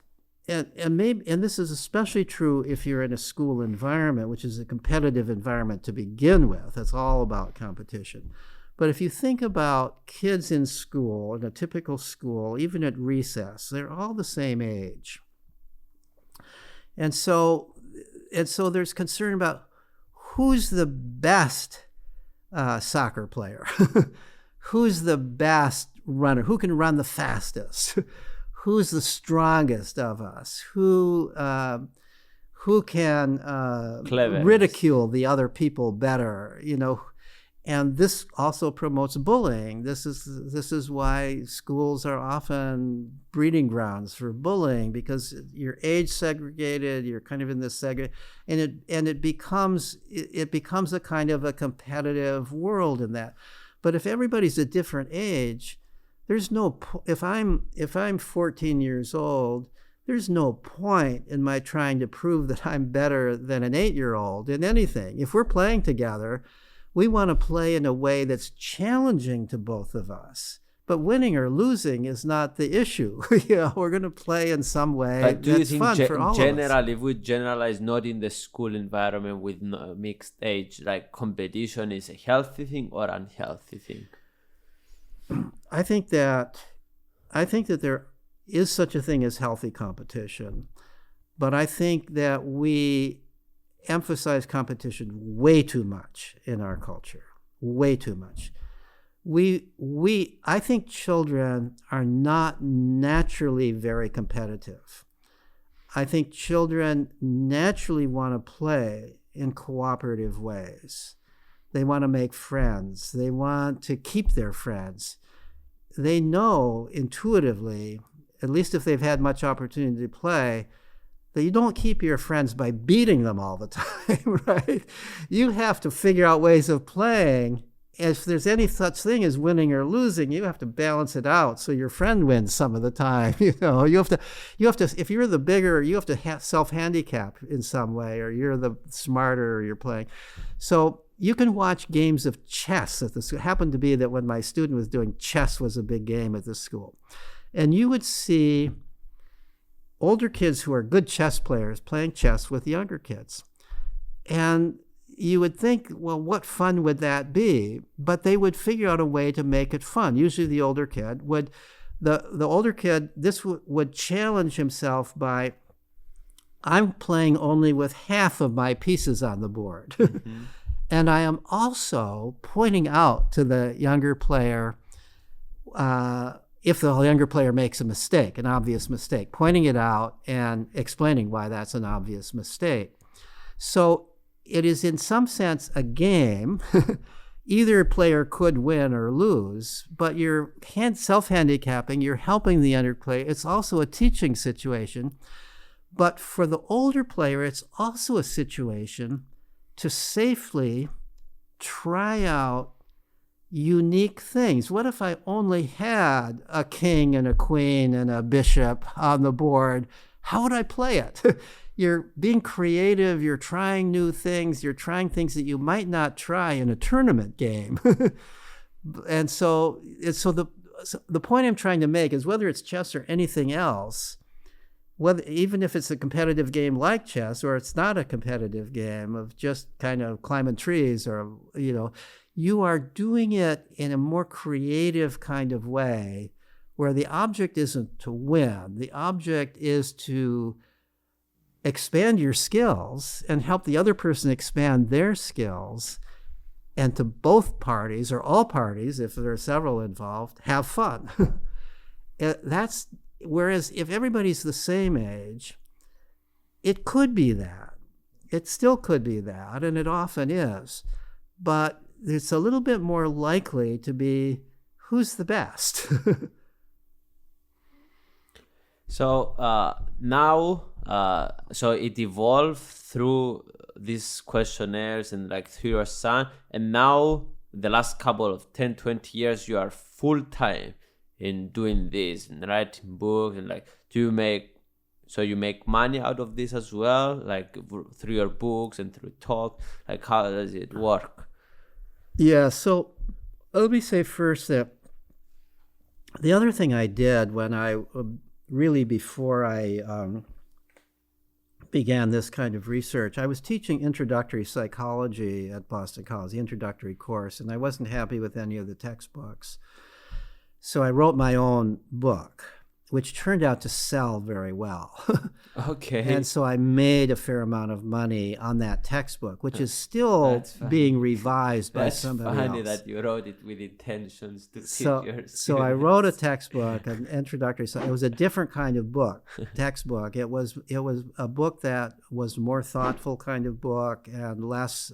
and this is especially true if you're in a school environment, which is a competitive environment to begin with. It's all about competition. But if you think about kids in school, in a typical school, even at recess, they're all the same age. And so there's concern about who's the best soccer player, who's the best runner, who can run the fastest, who's the strongest of us, who can ridicule the other people better, and this also promotes bullying. This is why schools are often breeding grounds for bullying, because you're age segregated, you're kind of in this and it becomes a kind of a competitive world in that. But if everybody's a different age, there's no if I'm 14 years old, there's no point in my trying to prove that I'm better than an 8-year-old in anything. If we're playing together, we want to play in a way that's challenging to both of us. But winning or losing is not the issue. We're going to play in some way that's fun for all of us. If we generalize, not in the school environment with mixed age, like competition is a healthy thing or unhealthy thing? I think that there is such a thing as healthy competition, but I think that we emphasize competition way too much in our culture, way too much. I think children are not naturally very competitive. I think children naturally want to play in cooperative ways. They want to make friends. They want to keep their friends. They know intuitively, at least if they've had much opportunity to play, that you don't keep your friends by beating them all the time, right? You have to figure out ways of playing. If there's any such thing as winning or losing, you have to balance it out so your friend wins some of the time. You have to. If you're the bigger, you have to self-handicap in some way, or you're the smarter, or you're playing. So you can watch games of chess at the school. It happened to be that when my student was doing chess was a big game at the school, and you would see older kids who are good chess players playing chess with younger kids. And you would think, well, what fun would that be? But they would figure out a way to make it fun. Usually the older kid would, would challenge himself by, I'm playing only with half of my pieces on the board. Mm-hmm. And I am also pointing out to the younger player, if the younger player makes a mistake, an obvious mistake, pointing it out and explaining why that's an obvious mistake. So it is in some sense a game. Either player could win or lose, but you're self-handicapping, you're helping the younger player. It's also a teaching situation. But for the older player, it's also a situation to safely try out unique things. What if I only had a king and a queen and a bishop on the board? How would I play it? You're being creative, you're trying new things, you're trying things that you might not try in a tournament game. And so the point I'm trying to make is, whether it's chess or anything else, even if it's a competitive game like chess, or it's not a competitive game of just kind of climbing trees, or, you are doing it in a more creative kind of way, where the object isn't to win. The object is to expand your skills and help the other person expand their skills, and to both parties, or all parties, if there are several involved, have fun. Whereas if everybody's the same age, it could be that. It still could be that, and it often is. But it's a little bit more likely to be, who's the best? So now, so it evolved through these questionnaires and through your son, and now the last couple of 10, 20 years, you are full-time in doing this and writing books, and you make money out of this as well, through your books and through talk. How does it work? Yeah, so let me say first that the other thing I did before I began this kind of research, I was teaching introductory psychology at Boston College, the introductory course, and I wasn't happy with any of the textbooks. So I wrote my own book. which turned out to sell very well. Okay. And so I made a fair amount of money on that textbook, which is still being revised by somebody else. That's funny that you wrote it with intentions to teach So, your students. so I wrote a textbook, an introductory. So it was a different kind of textbook. It was a book that was more thoughtful kind of book and less,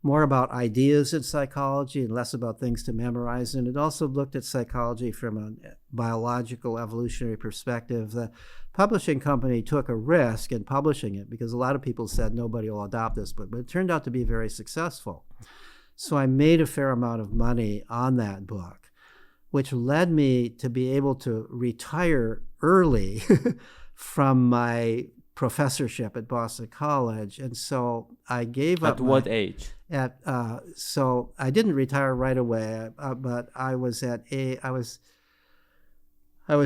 more about ideas in psychology and less about things to memorize. And it also looked at psychology from a biological evolutionary perspective. The publishing company took a risk in publishing it because a lot of people said nobody will adopt this book, but it turned out to be very successful. So I made a fair amount of money on that book, which led me to be able to retire early from my professorship at Boston College. And so I gave up. At what age? So I didn't retire right away, but I was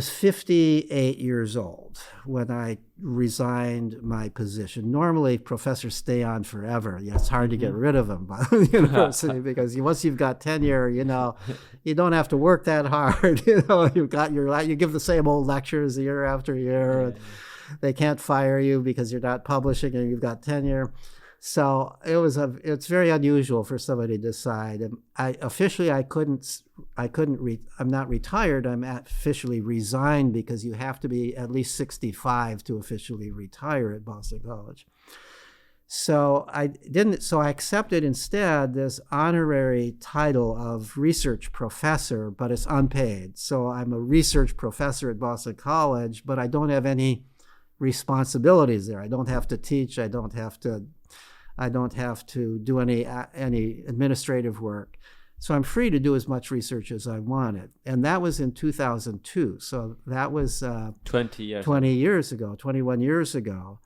58 years old when I resigned my position. Normally, professors stay on forever. Yeah, it's hard to get rid of them by the university because once you've got tenure, you don't have to work that hard. You've got you give the same old lectures year after year. And they can't fire you because you're not publishing and you've got tenure. So it's very unusual for somebody to decide. And I'm not retired. I'm officially resigned because you have to be at least 65 to officially retire at Boston College. So I accepted instead this honorary title of research professor, but it's unpaid. So I'm a research professor at Boston College, but I don't have any responsibilities there. I don't have to teach. I don't have to do any administrative work. So I'm free to do as much research as I wanted. And that was in 2002. So that was 21 years ago.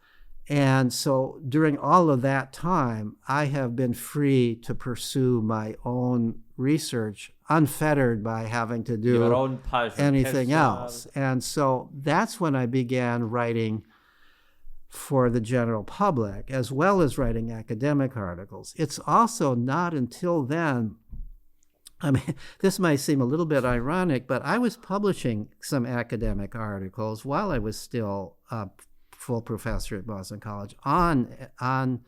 And so during all of that time, I have been free to pursue my own research, unfettered by having to do your own passion, anything else. And so that's when I began writing for the general public, as well as writing academic articles. It's also not until then, I mean, this might seem a little bit ironic, but I was publishing some academic articles while I was still a full professor at Boston College on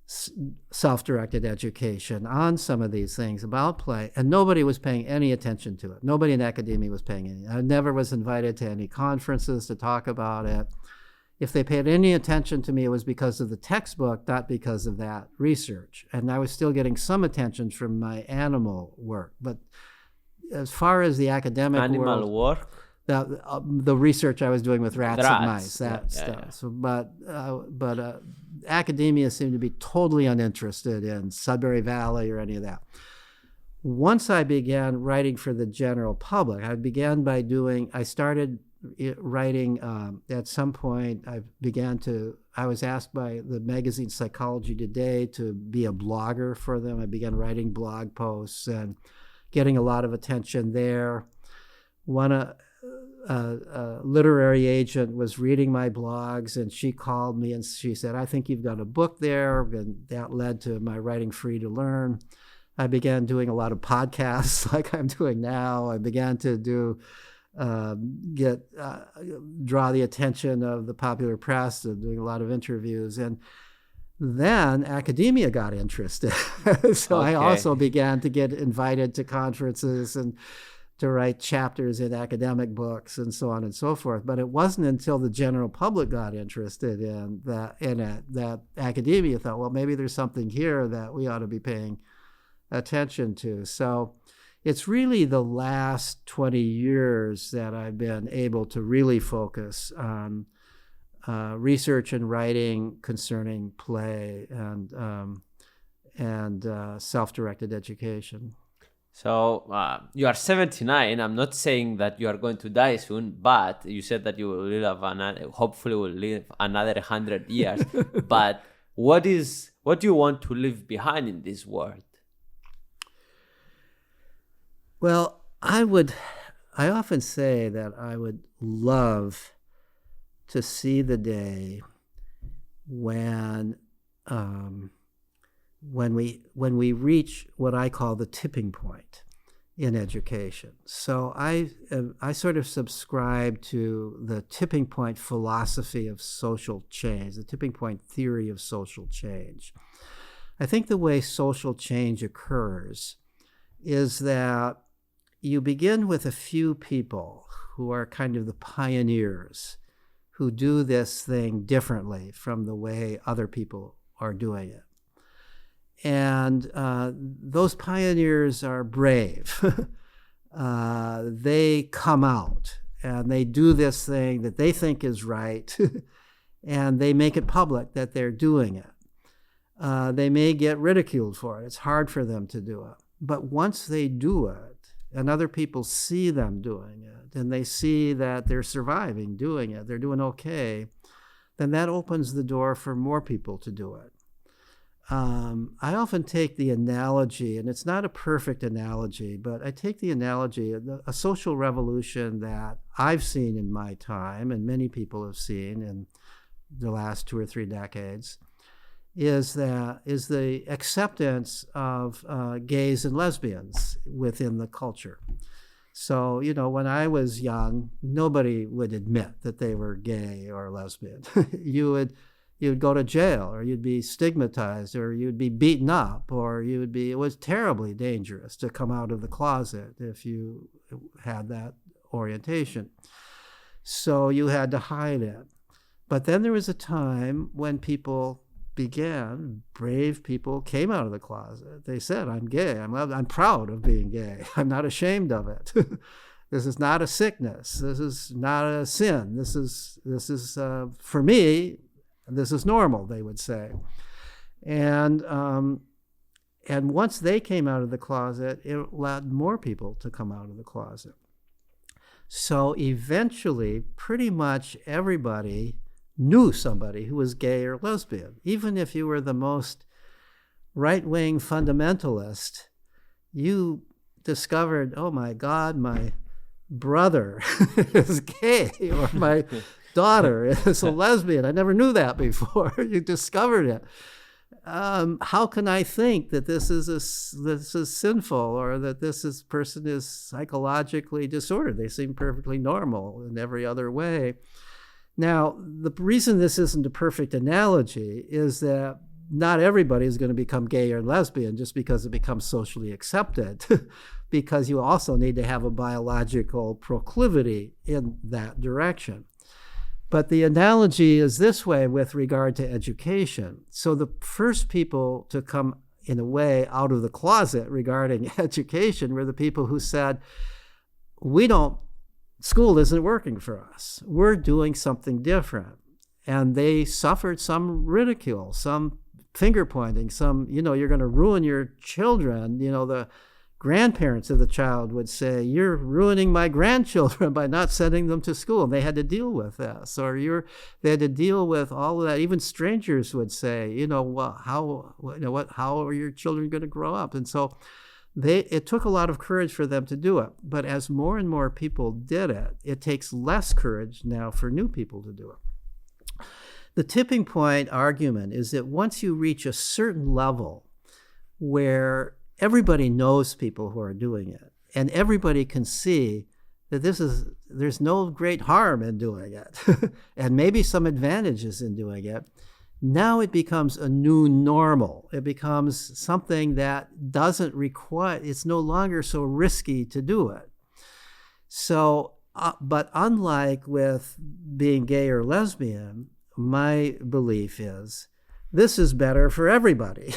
self-directed education, on some of these things about play, and nobody was paying any attention to it. Nobody in academia was paying any. I never was invited to any conferences to talk about it. If they paid any attention to me, it was because of the textbook, not because of that research. And I was still getting some attention from my animal work. But as far as the academic work, the research I was doing with rats and mice, that stuff. Yeah. So, but academia seemed to be totally uninterested in Sudbury Valley or any of that. Once I began writing for the general public, I started writing at some point. I was asked by the magazine Psychology Today to be a blogger for them. I began writing blog posts and getting a lot of attention there. One literary agent was reading my blogs, and she called me and she said, "I think you've got a book there," and that led to my writing Free to Learn. I began doing a lot of podcasts like I'm doing now. I began to draw the attention of the popular press and doing a lot of interviews. And then academia got interested. So I also began to get invited to conferences and to write chapters in academic books and so on and so forth. But it wasn't until the general public got interested in it that academia thought, well, maybe there's something here that we ought to be paying attention to. So it's really the last 20 years that I've been able to really focus on research and writing concerning play and self-directed education. So you are 79. I'm not saying that you are going to die soon, but you said that you will live hopefully will live another 100 years. But what do you want to leave behind in this world? Well, I often say that I would love to see the day when we reach what I call the tipping point in education. So I sort of subscribe to the tipping point philosophy of social change, the tipping point theory of social change. I think the way social change occurs is that you begin with a few people who are kind of the pioneers who do this thing differently from the way other people are doing it. And those pioneers are brave. They come out and they do this thing that they think is right, and they make it public that they're doing it. They may get ridiculed for it. It's hard for them to do it. But once they do it, and other people see them doing it, and they see that they're surviving doing it, they're doing okay, then that opens the door for more people to do it. I often take the analogy, and it's not a perfect analogy, but I take the analogy of a social revolution that I've seen in my time, and many people have seen in the last 2 or 3 decades, is the acceptance of gays and lesbians within the culture. So, when I was young, nobody would admit that they were gay or lesbian. You'd go to jail, or you'd be stigmatized, or you'd be beaten up, or it was terribly dangerous to come out of the closet if you had that orientation. So you had to hide it. But then there was a time when brave people came out of the closet. They said, I'm gay, I'm proud of being gay, I'm not ashamed of it. This is not a sickness, this is not a sin, this is for me, this is normal, they would say. And once they came out of the closet, it allowed more people to come out of the closet. So eventually, pretty much everybody knew somebody who was gay or lesbian. Even if you were the most right-wing fundamentalist, you discovered, oh my God, my brother is gay, or my daughter is a lesbian. I never knew that before. You discovered it. How can I think that this is sinful, or that person is psychologically disordered? They seem perfectly normal in every other way. Now, the reason this isn't a perfect analogy is that not everybody is going to become gay or lesbian just because it becomes socially accepted, because you also need to have a biological proclivity in that direction. But the analogy is this way with regard to education. So the first people to come, in a way, out of the closet regarding education were the people who said, school isn't working for us. We're doing something different. And they suffered some ridicule, some finger pointing, you're going to ruin your children. The grandparents of the child would say, you're ruining my grandchildren by not sending them to school. And they had to deal with this. Or they had to deal with all of that. Even strangers would say, how are your children going to grow up? And so it took a lot of courage for them to do it. But as more and more people did it, it takes less courage now for new people to do it. The tipping point argument is that once you reach a certain level where everybody knows people who are doing it, and everybody can see that there's no great harm in doing it, and maybe some advantages in doing it, now it becomes a new normal. It becomes something that doesn't require, it's no longer so risky to do it. So, but unlike with being gay or lesbian, my belief is this is better for everybody.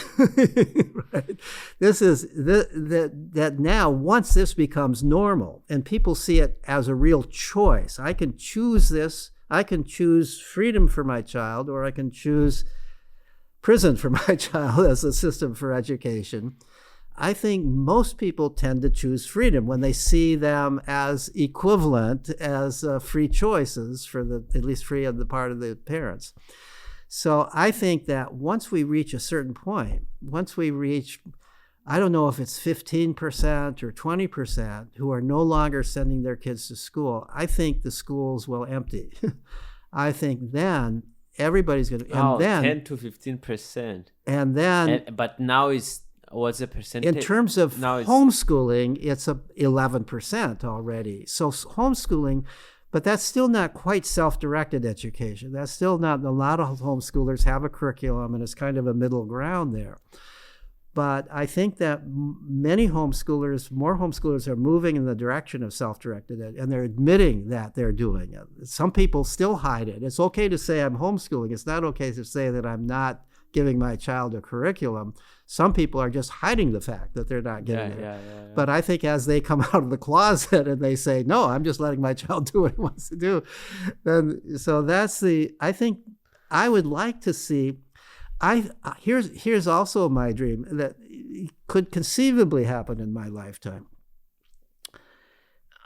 Right? This is that now, once this becomes normal and people see it as a real choice, I can choose this. I can choose freedom for my child, or I can choose prison for my child as a system for education. I think most people tend to choose freedom when they see them as equivalent, as free choices at least free on the part of the parents. So I think that once we reach a certain point, I don't know if it's 15% or 20% who are no longer sending their kids to school, I think the schools will empty. I think then everybody's going to, 10 to 15%. And then, but now it's what's the percentage? In terms of now homeschooling, it's 11% already. So homeschooling, but that's still not quite self-directed education. That's still not, a lot of homeschoolers have a curriculum, and it's kind of a middle ground there. But I think that more homeschoolers are moving in the direction of self-directed ed, and they're admitting that they're doing it. Some people still hide it. It's okay to say I'm homeschooling. It's not okay to say that I'm not giving my child a curriculum. Some people are just hiding the fact that they're not getting it. But I think as they come out of the closet and they say, no, I'm just letting my child do what he wants to do, then so that's I think I would like to see. Here's also my dream that could conceivably happen in my lifetime.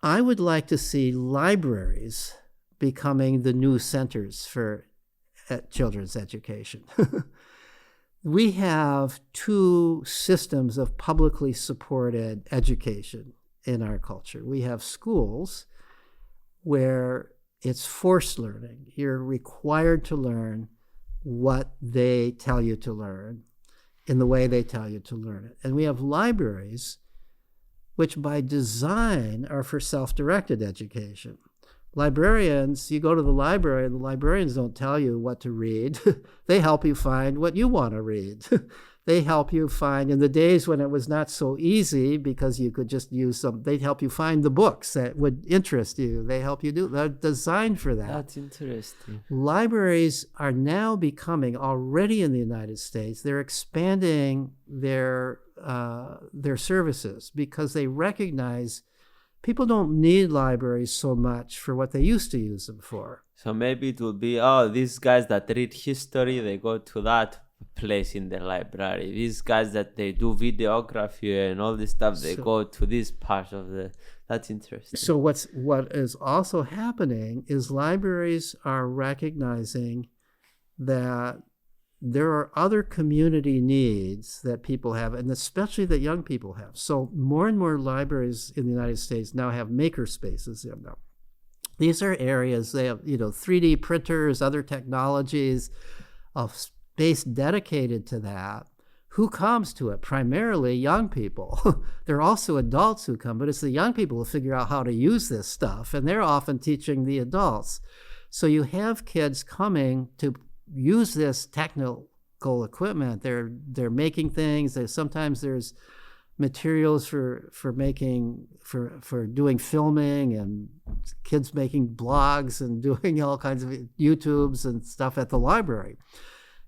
I would like to see libraries becoming the new centers for children's education. We have two systems of publicly supported education in our culture. We have schools where it's forced learning. You're required to learn what they tell you to learn in the way they tell you to learn it. And we have libraries, which by design are for self-directed education. Librarians, you go to the library, and the librarians don't tell you what to read. They help you find what you want to read. They help you find, in the days when it was not so easy because you could just use some, they'd help you find the books that would interest you. They help you do, they're designed for that. That's interesting. Libraries are now becoming, already in the United States, they're expanding their services because they recognize people don't need libraries so much for what they used to use them for. So maybe it will be, these guys that read history, they go to that place in the library. These guys that they do videography and all this stuff, they go to this part of that's interesting. So what is also happening is libraries are recognizing that there are other community needs that people have, and especially that young people have. So more and more libraries in the United States now have maker spaces in them. These are areas, they have 3D printers, other technologies, of space dedicated to that. Who comes to it? Primarily young people. There are also adults who come, but it's the young people who figure out how to use this stuff, and they're often teaching the adults. So you have kids coming to use this technical equipment. They're making things. Sometimes there's materials for doing filming, and kids making blogs and doing all kinds of YouTubes and stuff at the library.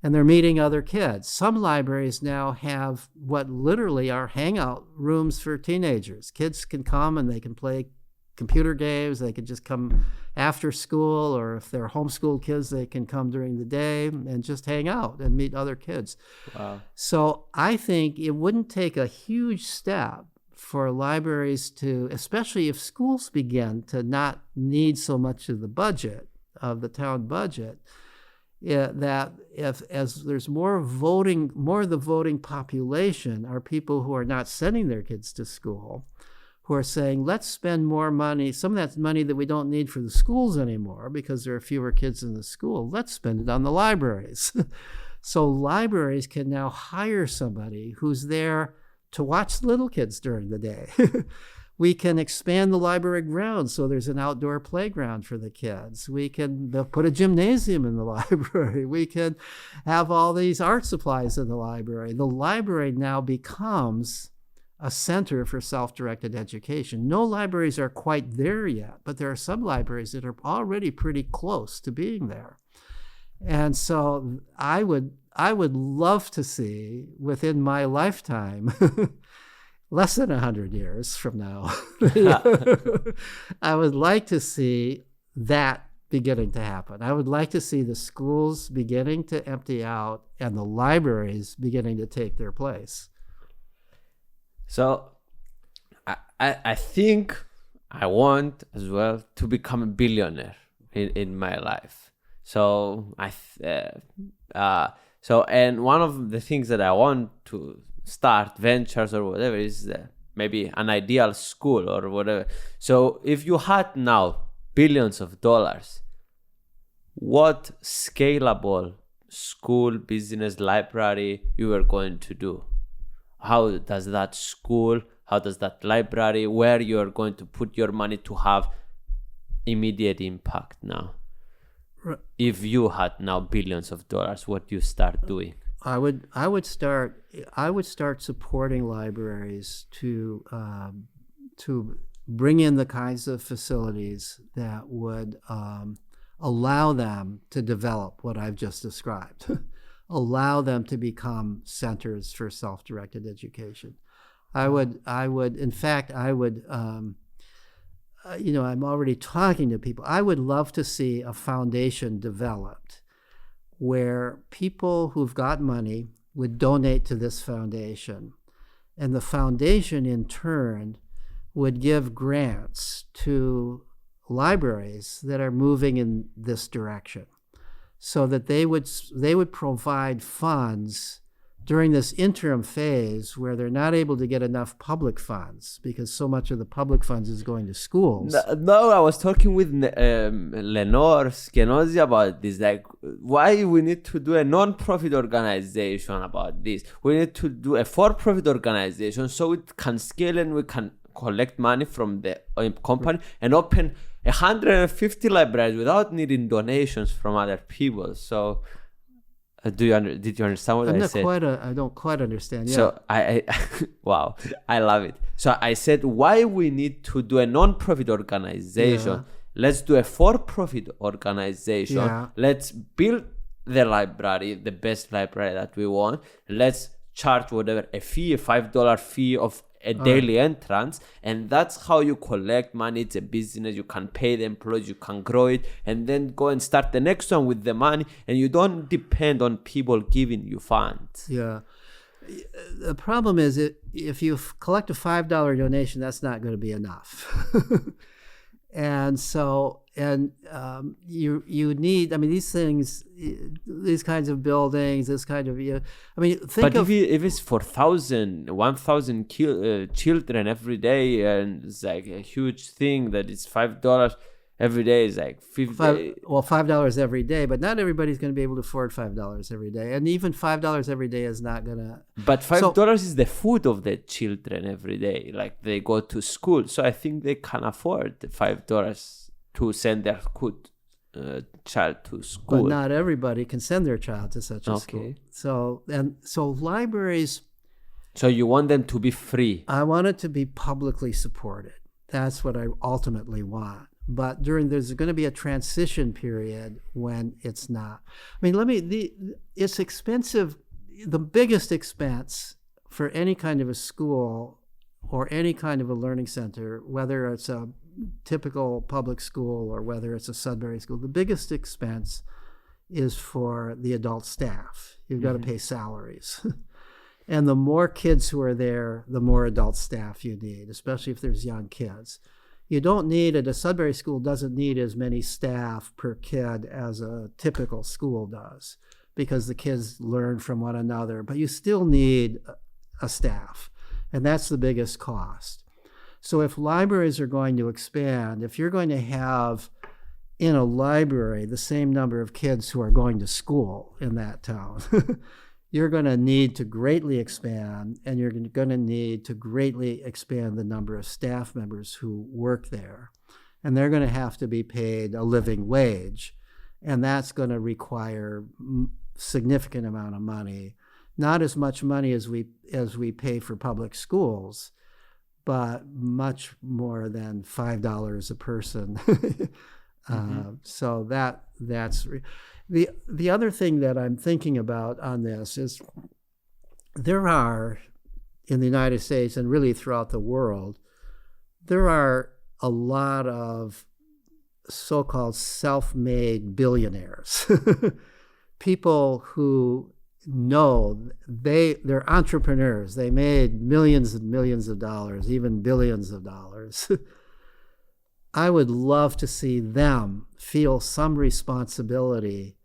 And they're meeting other kids. Some libraries now have what literally are hangout rooms for teenagers. Kids can come and they can play computer games. They can just come after school, or if they're homeschooled kids, they can come during the day and just hang out and meet other kids. Wow. So I think it wouldn't take a huge step for libraries to, especially if schools begin to not need so much of the budget, of the town budget, that as there's more of the voting population are people who are not sending their kids to school, who are saying, let's spend more money, some of that money that we don't need for the schools anymore because there are fewer kids in the school, let's spend it on the libraries. So libraries can now hire somebody who's there to watch little kids during the day. We can expand the library grounds so there's an outdoor playground for the kids. We can put a gymnasium in the library. We can have all these art supplies in the library. The library now becomes a center for self-directed education. No libraries are quite there yet, but there are some libraries that are already pretty close to being there. And so I would love to see within my lifetime, less than 100 years from now, I would like to see that beginning to happen. I would like to see the schools beginning to empty out and the libraries beginning to take their place. So I think I want as well to become a billionaire in my life. So and one of the things that I want to start ventures or whatever is maybe an ideal school or whatever. So if you had now billions of dollars, what scalable school, business, library you were going to do? how does that school, how does that library, where you're going to put your money to have immediate impact now? If you had now billions of dollars, what do you start doing? I would start supporting libraries to bring in the kinds of facilities that would allow them to develop what I've just described, allow them to become centers for self-directed education. In fact, I'm already talking to people. I would love to see a foundation developed where people who've got money would donate to this foundation. And the foundation, in turn, would give grants to libraries that are moving in this direction, so that they would provide funds during this interim phase where they're not able to get enough public funds because so much of the public funds is going to schools. No, I was talking with Lenore Skenazi about this, like why we need to do a non-profit organization about this. We need to do a for-profit organization so it can scale and we can collect money from the company and open 150 libraries without needing donations from other people. So did you understand what I said? I don't quite understand. Yeah. So I wow, I love it. So I said, why we need to do a non-profit organization? Yeah. Let's do a for-profit organization. Yeah. Let's build the library, the best library that we want. Let's charge whatever, a $5 fee of a daily entrance, and that's how you collect money. It's a business. You can pay the employees, you can grow it, and then go and start the next one with the money, and you don't depend on people giving you funds. Yeah. The problem is if you collect a $5 donation, that's not going to be enough. And so, you need, these things, these kinds of buildings, this kind of, if it's for 1,000 children every day, and it's like a huge thing that it's $5 every day is like $5 every day, but not everybody's going to be able to afford $5 every day, and even $5 every day is not going to. But $5 is the food of the children every day. Like they go to school, so I think they can afford the $5 to send their child to school. But not everybody can send their child to such a school. So libraries. So you want them to be free? I want it to be publicly supported. That's what I ultimately want. But there's going to be a transition period when it's not. It's expensive. The biggest expense for any kind of a school or any kind of a learning center, whether it's a typical public school or whether it's a Sudbury school, the biggest expense is for the adult staff. You've got to pay salaries. And the more kids who are there, the more adult staff you need, especially if there's young kids. You don't need it. A Sudbury school doesn't need as many staff per kid as a typical school does because the kids learn from one another, but you still need a staff, and that's the biggest cost. So if libraries are going to expand, if you're going to have in a library the same number of kids who are going to school in that town, you're going to need to greatly expand, and you're going to need to greatly expand the number of staff members who work there. And they're going to have to be paid a living wage. And that's going to require significant amount of money. Not as much money as we pay for public schools, but much more than $5 a person. So that's... The other thing that I'm thinking about on this is there are, in the United States and really throughout the world, there are a lot of so-called self-made billionaires, people who know they're entrepreneurs. They made millions and millions of dollars, even billions of dollars. I would love to see them feel some responsibility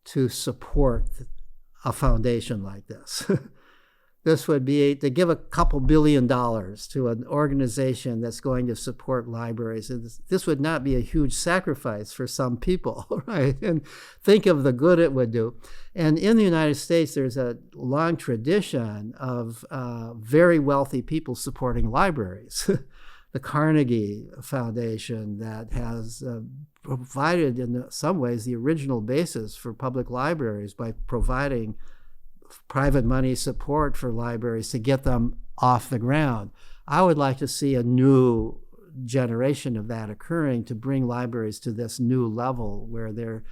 to support a foundation like this. this would be to give a couple $2 billion to an organization that's going to support libraries. And this would not be a huge sacrifice for some people, right? And think of the good it would do. And in the United States, there's a long tradition of very wealthy people supporting libraries. The Carnegie Foundation that has provided in some ways the original basis for public libraries by providing private money support for libraries to get them off the ground. I would like to see a new generation of that occurring to bring libraries to this new level where they're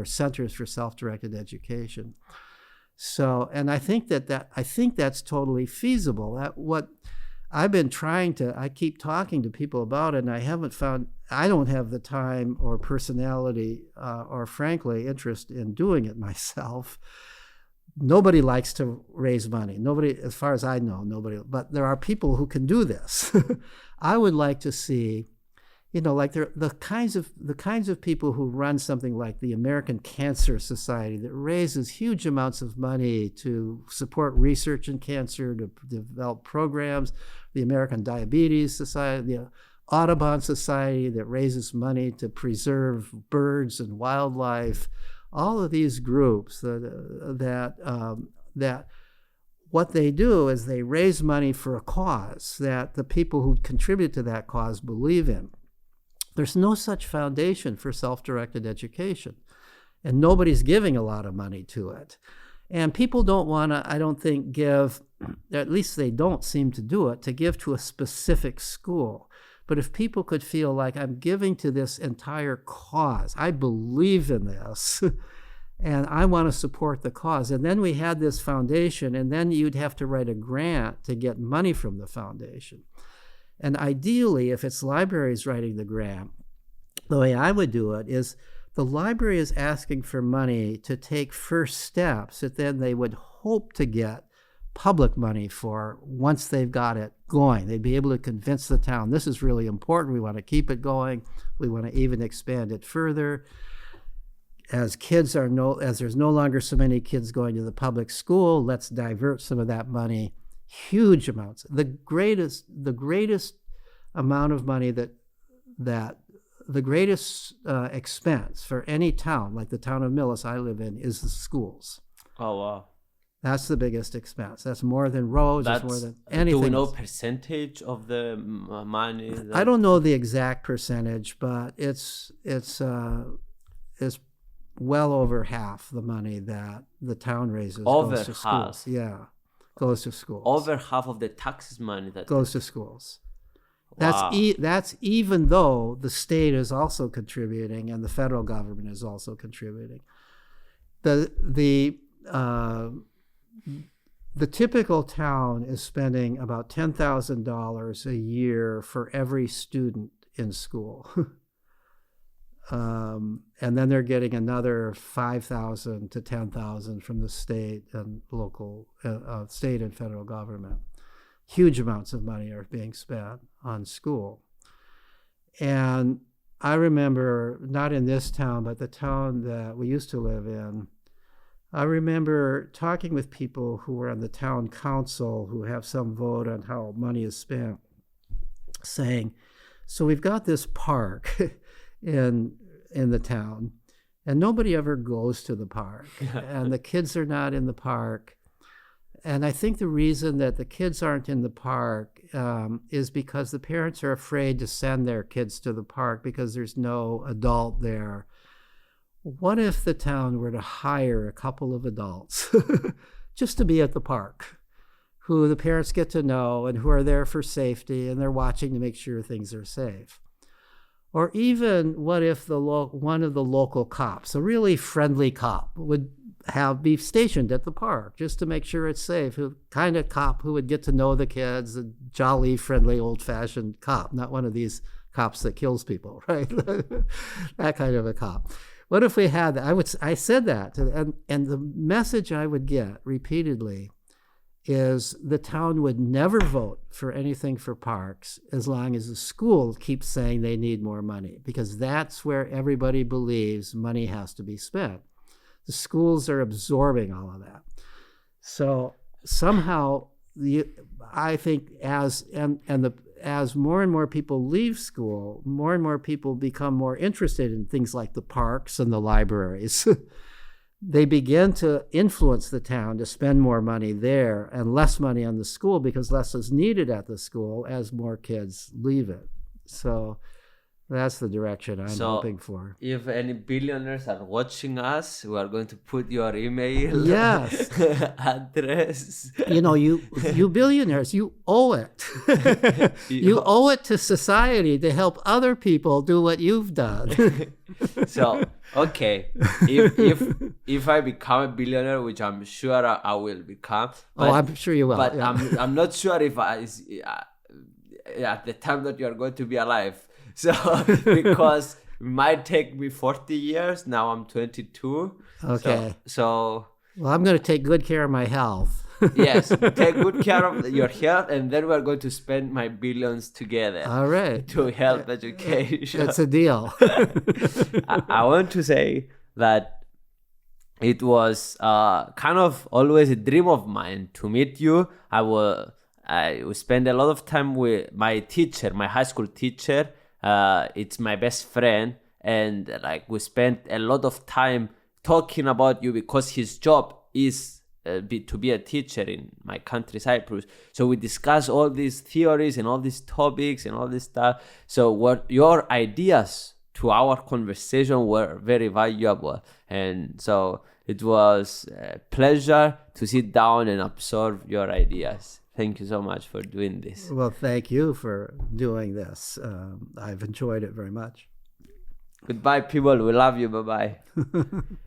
centers for self-directed education. So, and I think that's totally feasible. What I've been I keep talking to people about it, and I don't have the time or personality or frankly interest in doing it myself. Nobody likes to raise money. Nobody, as far as I know, but there are people who can do this. I would like to see, like the kinds of people who run something like the American Cancer Society that raises huge amounts of money to support research in cancer, to develop programs, the American Diabetes Society, the Audubon Society that raises money to preserve birds and wildlife. All of these groups that what they do is they raise money for a cause that the people who contribute to that cause believe in. There's no such foundation for self-directed education, and nobody's giving a lot of money to it. And people don't want to, I don't think, give, at least they don't seem to do it, to give to a specific school. But if people could feel like I'm giving to this entire cause, I believe in this, and I want to support the cause. And then we had this foundation, and then you'd have to write a grant to get money from the foundation. And ideally, if it's libraries writing the grant, the way I would do it is the library is asking for money to take first steps that then they would hope to get public money for once they've got it going. They'd be able to convince the town, this is really important, we want to keep it going, we want to even expand it further. As there's no longer so many kids going to the public school, let's divert some of that money, huge amounts. The greatest amount of money the greatest expense for any town, like the town of Millis I live in, is the schools. Oh, wow. That's the biggest expense. That's more than roads. That's more than anything. Do we know percentage of the money? I don't know the exact percentage, but it's well over half the money that the town raises goes to schools. Yeah, goes to schools. Over half of the taxes money that goes to schools. Wow. That's even though the state is also contributing and the federal government is also contributing. The typical town is spending about $10,000 a year for every student in school. And then they're getting another $5,000 to $10,000 from the state and local, state and federal government. Huge amounts of money are being spent on school. And I remember, not in this town, but the town that we used to live in, I remember talking with people who were on the town council who have some vote on how money is spent, saying, so we've got this park in the town, and nobody ever goes to the park, and the kids are not in the park. And I think the reason that the kids aren't in the park is because the parents are afraid to send their kids to the park because there's no adult there. What if the town were to hire a couple of adults just to be at the park, who the parents get to know and who are there for safety, and they're watching to make sure things are safe? Or even what if one of the local cops, a really friendly cop, would be stationed at the park just to make sure it's safe, kind of cop who would get to know the kids, a jolly, friendly, old-fashioned cop, not one of these cops that kills people, right? That kind of a cop. What if we had that? I said that, and the message I would get repeatedly is the town would never vote for anything for parks as long as the school keeps saying they need more money, because that's where everybody believes money has to be spent. The schools are absorbing all of that. So somehow I think as more and more people leave school, more and more people become more interested in things like the parks and the libraries. They begin to influence the town to spend more money there and less money on the school because less is needed at the school as more kids leave it. So that's the direction I'm hoping for. If any billionaires are watching us, we are going to put your email address. You billionaires, you owe it. You owe it to society to help other people do what you've done. So, okay, if I become a billionaire, which I'm sure I will become. But, I'm sure you will. But yeah. I'm not sure if at the time that you are going to be alive. So, because it might take me 40 years. Now I'm 22. Okay. So well, I'm going to take good care of my health. Yes, take good care of your health, and then we're going to spend my billions together. All right. To help education. That's a deal. I want to say that it was kind of always a dream of mine to meet you. I will spend a lot of time with my teacher, my high school teacher. It's my best friend, and like we spent a lot of time talking about you because his job is to be a teacher in my country, Cyprus. So we discuss all these theories and all these topics and all this stuff. So what your ideas to our conversation were very valuable, and so it was a pleasure to sit down and absorb your ideas. Thank you so much for doing this. Well, thank you for doing this. I've enjoyed it very much. Goodbye, people. We love you. Bye-bye.